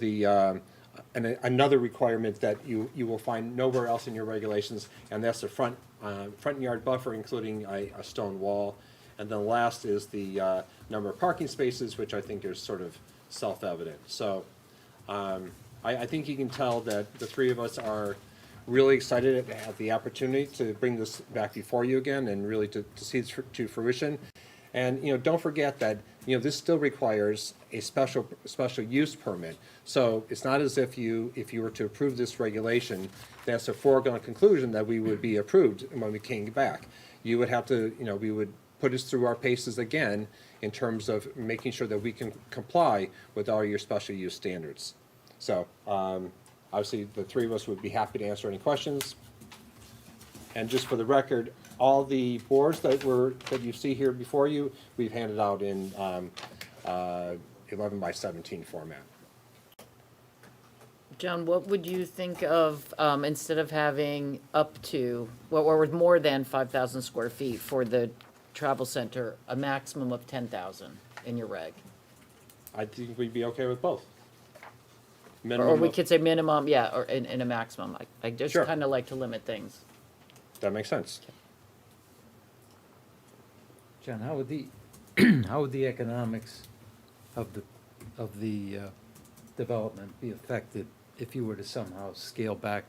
another requirement that you will find nowhere else in your regulations, and that's the front yard buffer, including a stone wall. And then last is the number of parking spaces, which I think is sort of self-evident. So I think you can tell that the three of us are really excited to have the opportunity to bring this back before you again and really to see it to fruition. And, you know, don't forget that, you know, this still requires a special use permit. So it's not as if you were to approve this regulation, that's a foregone conclusion that we would be approved when we came back. You would have to, you know, we would put us through our paces again in terms of making sure that we can comply with all your special use standards. So, obviously, the three of us would be happy to answer any questions. And just for the record, all the boards that you see here before you, we've handed out in 11 by 17 format. John, what would you think of, instead of having up to, or more than 5,000 square feet for the travel center, a maximum of 10,000 in your reg? I think we'd be okay with both. Or Minimum we of- could say minimum, yeah, or in a maximum. I just Sure. kind of like to limit things. That makes sense. John, how would the, how would the economics of the development be affected if you were to somehow scale back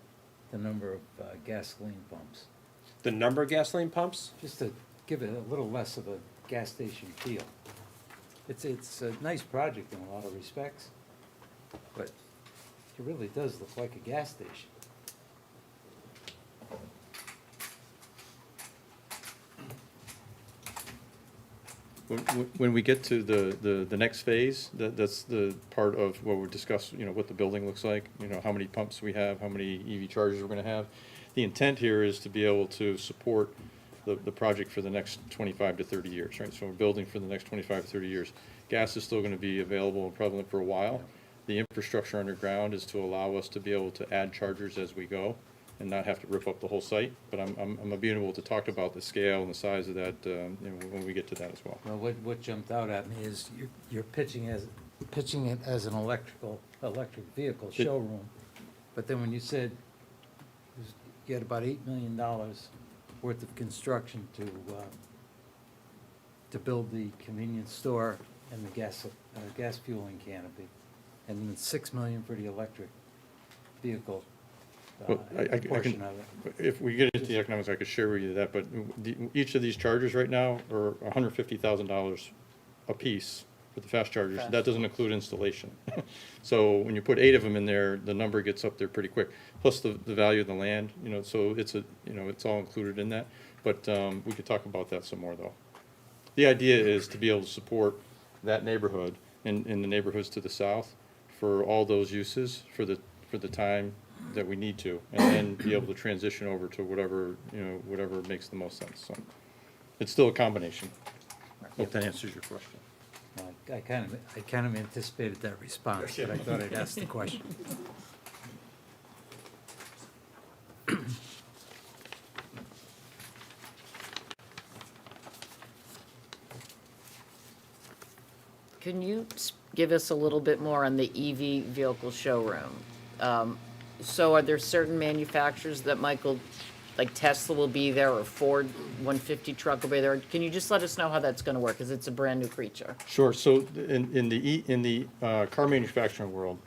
the number of gasoline pumps? The number of gasoline pumps? Just to give it a little less of a gas station feel. It's a nice project in a lot of respects, but it really does look like a gas station. When we get to the next phase, that's the part of what we're discussing, what the building looks like, how many pumps we have, how many EV chargers we're gonna have. The intent here is to be able to support the project for the next 25 to 30 years, right? So we're building for the next 25 to 30 years. Gas is still gonna be available and prevalent for a while. The infrastructure underground is to allow us to be able to add chargers as we go and not have to rip up the whole site. But I'm being able to talk about the scale and the size of that, when we get to that as well. Well, what jumped out at me is you're pitching it as an electric vehicle showroom, but then when you said you had about $8 million worth of construction to build the convenience store and the gas fueling canopy, and then $6 million for the electric vehicle Well, I portion can, of it. if we get into the economics, I could share with you that, but each of these chargers right now are $150,000 a piece for the fast chargers. That doesn't include installation. So when you put 8 of them in there, the number gets up there pretty quick. Plus the value of the land, so it's all included in that. But we could talk about that some more though. The idea is to be able to support that neighborhood and the neighborhoods to the south for all those uses for the time that we need to, and then be able to transition over to whatever makes the most sense. So it's still a combination. Hope that answers your question. I kind of anticipated that response, but I thought I'd ask the question. Can you give us a little bit more on the EV vehicle showroom? So are there certain manufacturers that Michael, like Tesla will be there, or Ford 150 truck will be there? Can you just let us know how that's gonna work, because it's a brand-new creature? Sure. So in the car manufacturing world,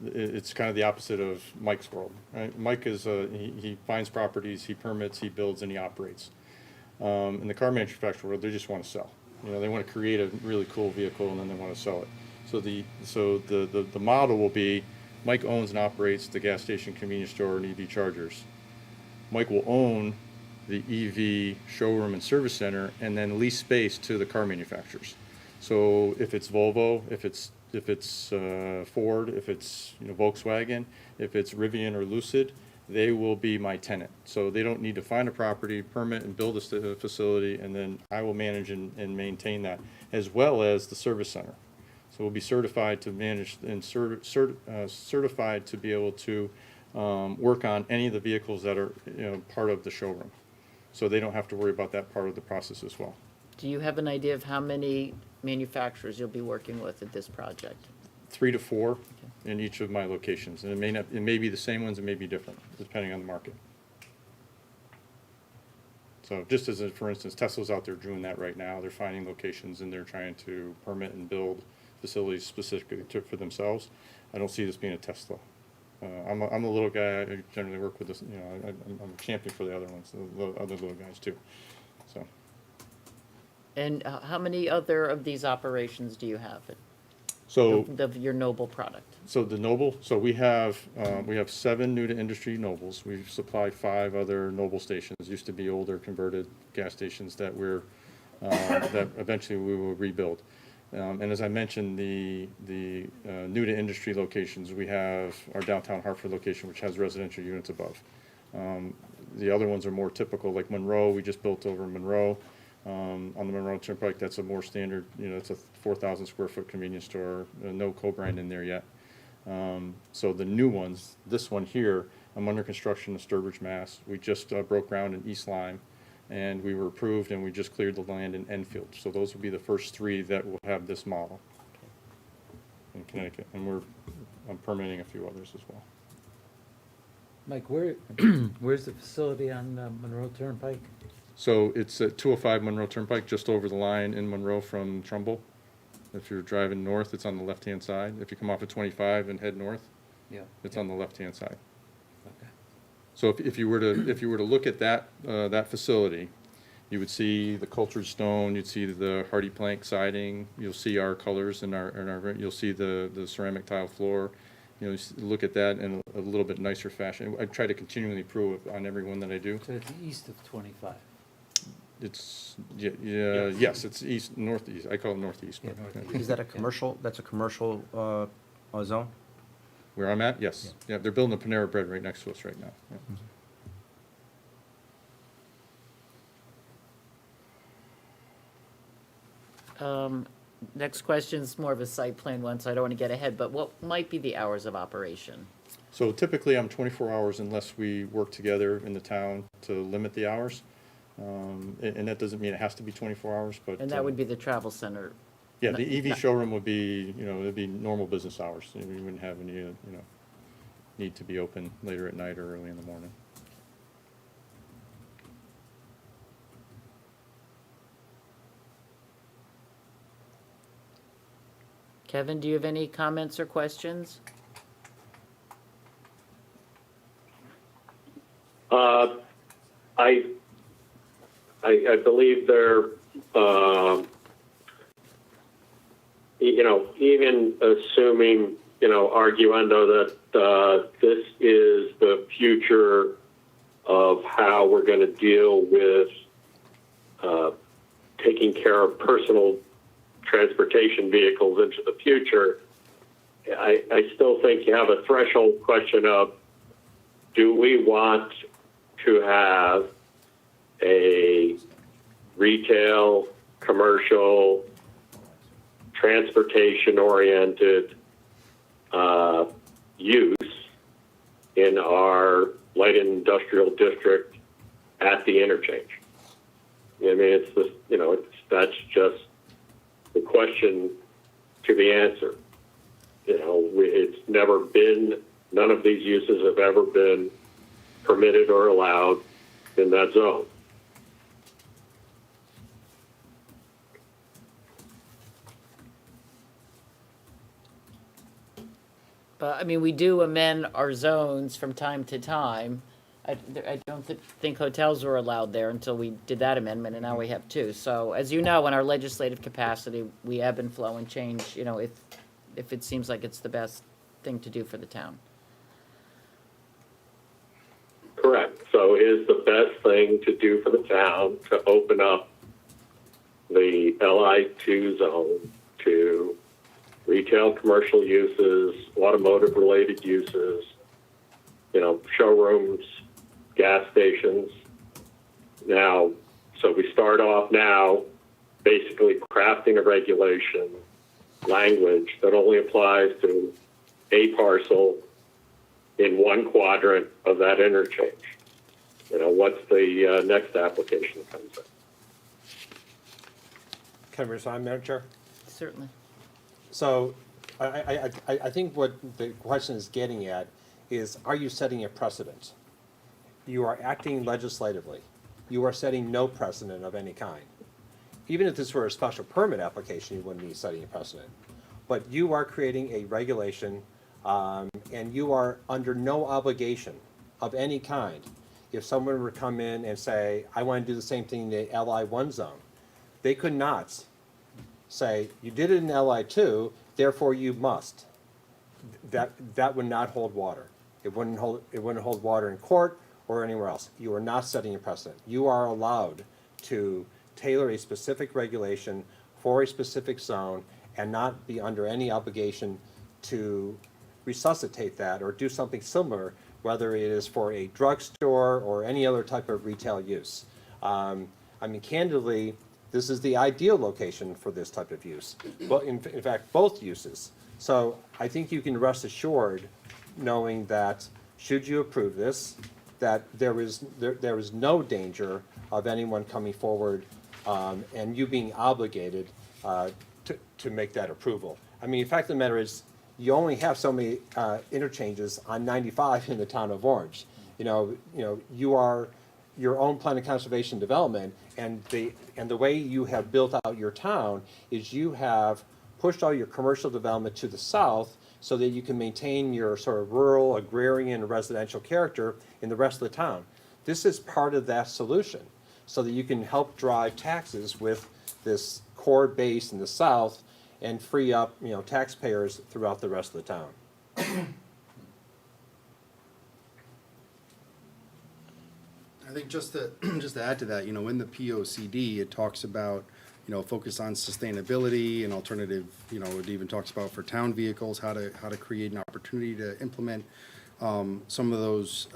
it's kind of the opposite of Mike's world, right? Mike is he finds properties, he permits, he builds, and he operates. In the car manufacturing world, they just want to sell. They want to create a really cool vehicle and then they want to sell it. So the model will be Mike owns and operates the gas station, convenience store, and EV chargers. Mike will own the EV showroom and service center and then lease space to the car manufacturers. So if it's Volvo, if it's Ford, if it's Volkswagen, if it's Rivian or Lucid, they will be my tenant. So they don't need to find a property, permit, and build a facility, and then I will manage and maintain that, as well as the service center. So we'll be certified to manage and certified to be able to work on any of the vehicles that are part of the showroom. So they don't have to worry about that part of the process as well. Do you have an idea of how many manufacturers you'll be working with at this project? 3 to 4 in each of my locations, and it may be the same ones, it may be different, depending on the market. So just as for instance, Tesla's out there doing that right now. They're finding locations and they're trying to permit and build facilities specifically for themselves. I don't see this being a Tesla. I'm the little guy. I generally work with this. I'm a champion for the other ones, the other little guys too. So. And how many other of these operations do you have? So Of your Noble product? So the Noble, so we have 7 new to industry Nobles. We've supplied 5 other Noble stations. Used to be older converted gas stations that that eventually we will rebuild. And as I mentioned, the new to industry locations, we have our downtown Hartford location, which has residential units above. The other ones are more typical, like Monroe, we just built over in Monroe. On the Monroe Turnpike, that's a more standard, it's a 4,000 square foot convenience store, no co-brand in there yet. So the new ones, this one here, I'm under construction in Sturbridge, Mass. We just broke ground in East Lyme, and we were approved, and we just cleared the land in Enfield. So those will be the first 3 that will have this model in Connecticut, and I'm permitting a few others as well. Mike, where's the facility on Monroe Turnpike? So it's at 205 Monroe Turnpike, just over the line in Monroe from Trumbull. If you're driving north, it's on the left-hand side. If you come off of 25 and head north, it's on the left-hand side. Okay. So if you were to look at that facility, you would see the cultured stone, you'd see the hardy plank siding, you'll see our colors and you'll see the ceramic tile floor. Look at that in a little bit nicer fashion. I try to continually improve on every one that I do. So it's east of 25. It's, yes, it's northeast. I call it northeast. Yeah, but, northeast. Is that a commercial, that's a commercial zone? Where I'm at, yes. Yeah, they're building a Panera Bread right next to us right now. Yeah. Next question is more of a site plan one, so I don't want to get ahead, but what might be the hours of operation? So typically I'm 24 hours unless we work together in the town to limit the hours. And that doesn't mean it has to be 24 hours, but. And that would be the travel center. Yeah, the Eevee showroom would be, it'd be normal business hours. We wouldn't have any, need to be open later at night or early in the morning. Kevin, do you have any comments or questions? I believe they're, even assuming, arguendo that this is the future of how we're going to deal with taking care of personal transportation vehicles into the future, I still think you have a threshold question of, do we want to have a retail, commercial, transportation-oriented use in our light industrial district at the interchange? I mean, it's this, that's just the question to be answered. It's never been, none of these uses have ever been permitted or allowed in that zone. But, I mean, we do amend our zones from time to time. I don't think hotels were allowed there until we did that amendment, and now we have 2. So, as you know, in our legislative capacity, we ebb and flow and change, if it seems like it's the best thing to do for the town. Correct. So is the best thing to do for the town to open up the LI2 zone to retail, commercial uses, automotive-related uses, showrooms, gas stations. Now, so we start off now basically crafting a regulation language that only applies to a parcel in one quadrant of that interchange. What's the next application that comes in? Can I respond, Madam Chair? Certainly. So I think what the question is getting at is, are you setting a precedent? You are acting legislatively. You are setting no precedent of any kind. Even if this were a special permit application, you wouldn't be setting a precedent. But you are creating a regulation, and you are under no obligation of any kind. If someone were to come in and say, I want to do the same thing in the LI1 zone, they could not say, you did it in LI2, therefore you must. That would not hold water. It wouldn't hold water in court or anywhere else. You are not setting a precedent. You are allowed to tailor a specific regulation for a specific zone and not be under any obligation to resuscitate that or do something similar, whether it is for a drugstore or any other type of retail use. I mean, candidly, this is the ideal location for this type of use. Well, in fact, both uses. So I think you can rest assured, knowing that should you approve this, that there is no danger of anyone coming forward and you being obligated to make that approval. I mean, the fact of the matter is, you only have so many interchanges on 95 in the town of Orange. You are your own plan of conservation development, and the way you have built out your town is you have pushed all your commercial development to the south so that you can maintain your sort of rural, agrarian, residential character in the rest of the town. This is part of that solution, so that you can help drive taxes with this core base in the south and free up, taxpayers throughout the rest of the town. I think just to add to that, in the POCD, it talks about, focus on sustainability and alternative, it even talks about for town vehicles, how to create an opportunity to implement some of those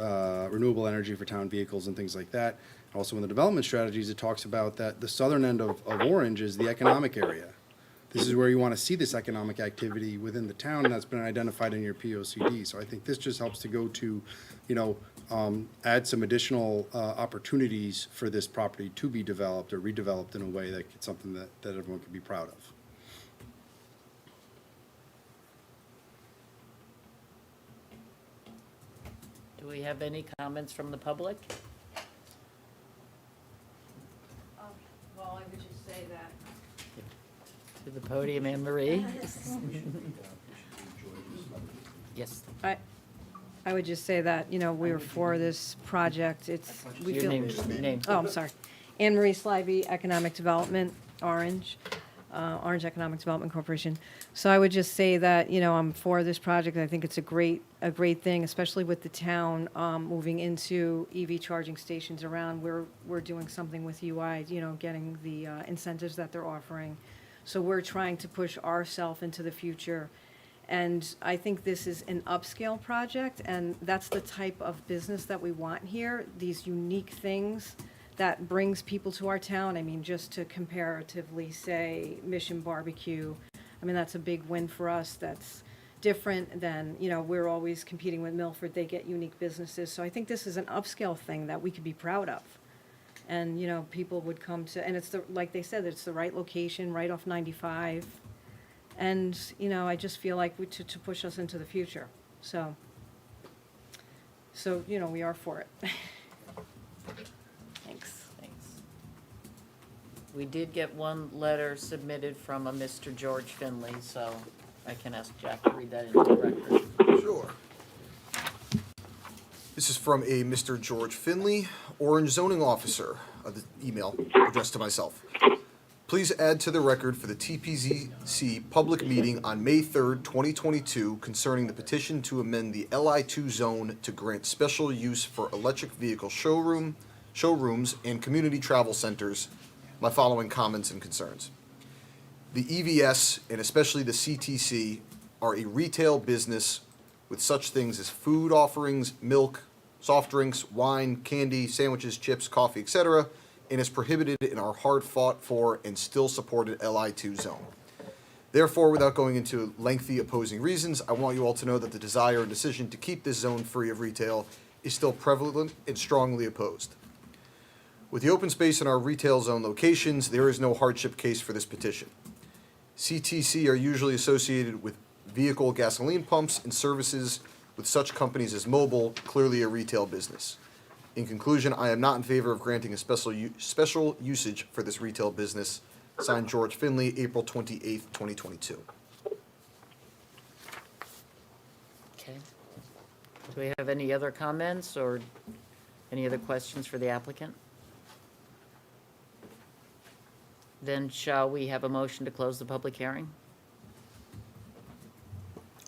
renewable energy for town vehicles and things like that. Also in the development strategies, it talks about that the southern end of Orange is the economic area. This is where you want to see this economic activity within the town, and that's been identified in your POCD. So I think this just helps to go to, add some additional opportunities for this property to be developed or redeveloped in a way that it's something that everyone can be proud of. Do we have any comments from the public? Well, I would just say that. To the podium, Anne Marie? Yes. I would just say that, we're for this project. We Your feel. name. Oh, I'm sorry. Anne Marie Slivey, Economic Development, Orange Economic Development Corporation. So I would just say that, I'm for this project. I think it's a great thing, especially with the town moving into EV charging stations around. We're doing something with UI, getting the incentives that they're offering. So we're trying to push ourselves into the future. And I think this is an upscale project, and that's the type of business that we want here, these unique things that brings people to our town. I mean, just to comparatively say Mission Barbecue, I mean, that's a big win for us. That's different than, we're always competing with Milford. They get unique businesses. So I think this is an upscale thing that we could be proud of. And, people would come to, and it's like they said, it's the right location, right off 95. And, I just feel like to push us into the future. So, we are for it. Thanks. Thanks. We did get one letter submitted from a Mr. George Finley, so I can ask Jack to read that into the record. Sure. This is from a Mr. George Finley, Orange zoning officer, the email addressed to myself. Please add to the record for the TPZC public meeting on May 3rd, 2022 concerning the petition to amend the LI2 zone to grant special use for electric vehicle showrooms and community travel centers, my following comments and concerns. The EVS, and especially the CTC, are a retail business with such things as food offerings, milk, soft drinks, wine, candy, sandwiches, chips, coffee, etc., and is prohibited in our hard-fought-for and still supported LI2 zone. Therefore, without going into lengthy opposing reasons, I want you all to know that the desire and decision to keep this zone free of retail is still prevalent and strongly opposed. With the open space in our retail zone locations, there is no hardship case for this petition. CTC are usually associated with vehicle gasoline pumps and services with such companies as Mobil, clearly a retail business. In conclusion, I am not in favor of granting a special usage for this retail business. Signed, George Finley, April 28th, 2022. Okay. Do we have any other comments or any other questions for the applicant? Then shall we have a motion to close the public hearing?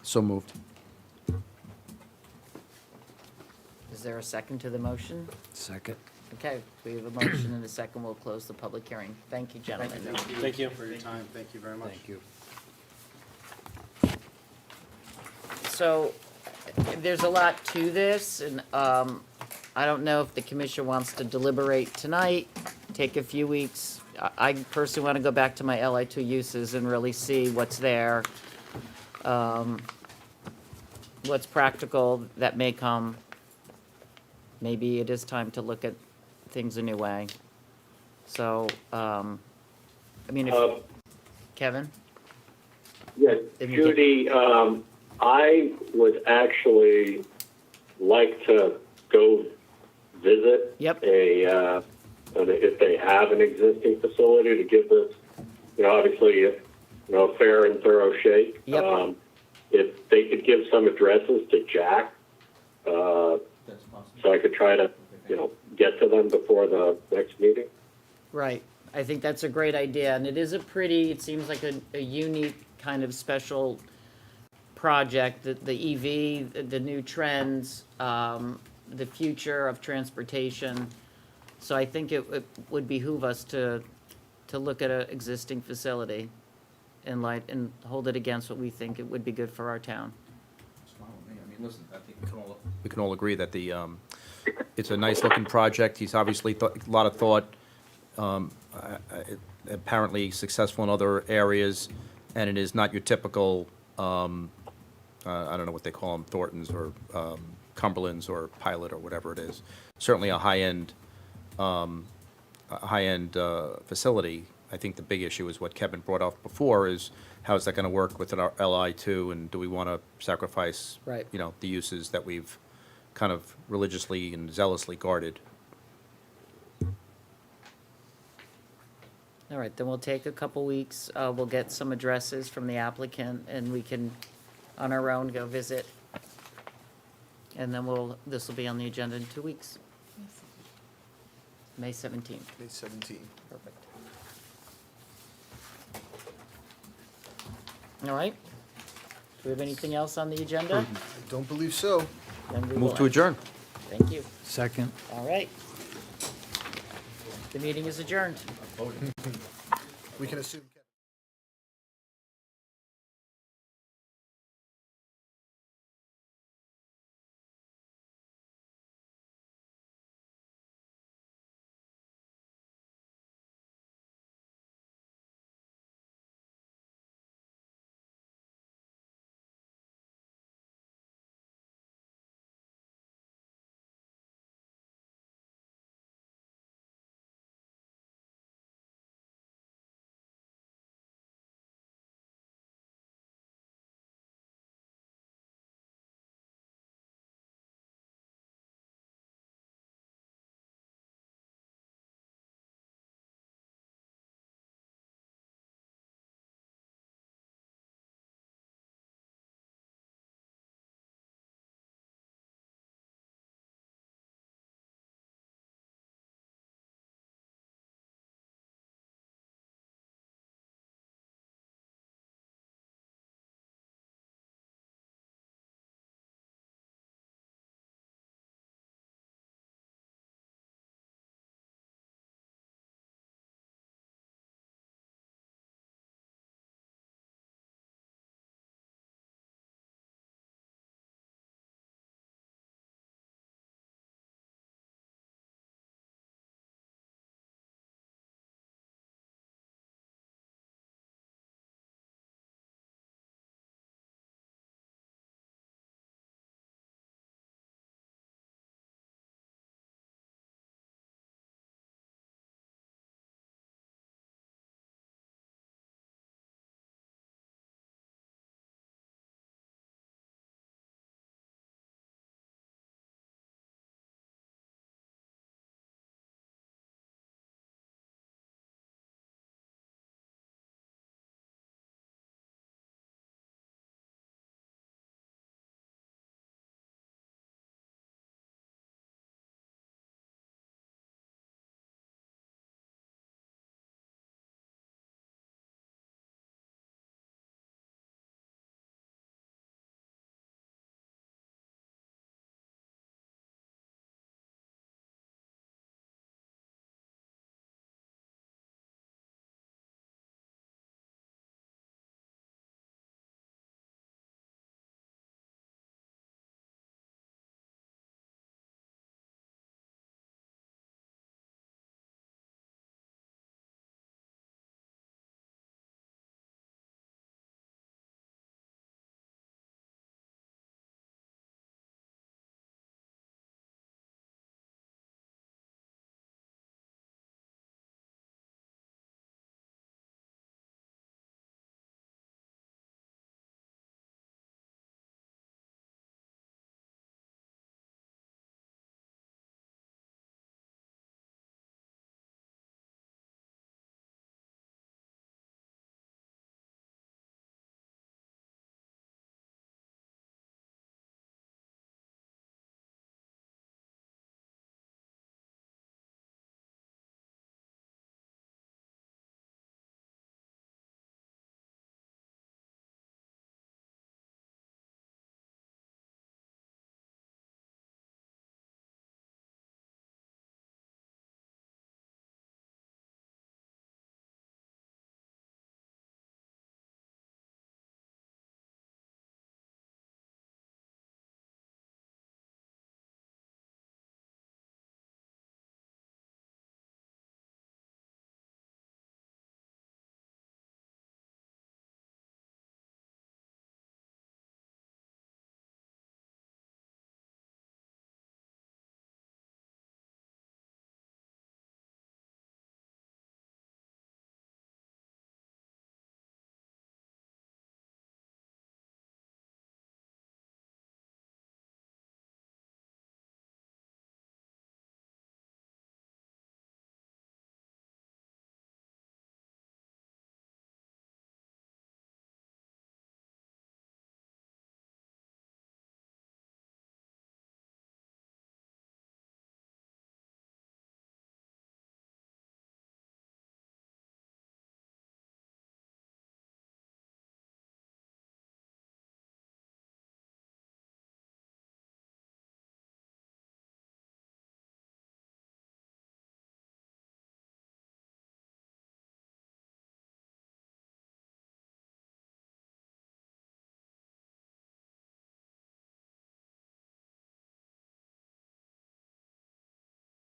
So moved. Is there a second to the motion? Second. Okay, we have a motion and a second. We'll close the public hearing. Thank you, gentlemen. Thank you. For your time, thank you very much. Thank you. so there's a lot to this, and I don't know if the commission wants to deliberate tonight, take a few weeks. I personally want to go back to my LI2 uses and really see what's there, what's practical that may come. Maybe it is time to look at things a new way. So, I mean, if, Kevin? Yeah, Then we get- Judy, I would actually like to go visit Yep. if they have an existing facility, to give this, obviously, a fair and thorough shake. Yep. If they could give some addresses to Jack, so I could try to, get to them before the next meeting. Right. I think that's a great idea, and it seems like a unique kind of special project, the EV, the new trends, the future of transportation. So I think it would behoove us to look at an existing facility and hold it against what we think it would be good for our town. I mean, listen, I think we can all agree that it's a nice-looking project. He's obviously a lot of thought, apparently successful in other areas, and it is not your typical, I don't know what they call them, Thorntons or Cumberlands or Pilot or whatever it is. Certainly a high-end facility. I think the big issue is what Kevin brought up before, is how is that going to work with our LI2, and do we want to sacrifice, Right. The uses that we've kind of religiously and zealously guarded. All right, then we'll take a couple weeks. We'll get some addresses from the applicant, and we can, on our own, go visit. And then this will be on the agenda in 2 weeks. May 17th. May 17. Perfect. All right. Do we have anything else on the agenda? I don't believe so. Then we Move will to end. adjourn. Thank you. Second. All right. The meeting is adjourned. We can assume.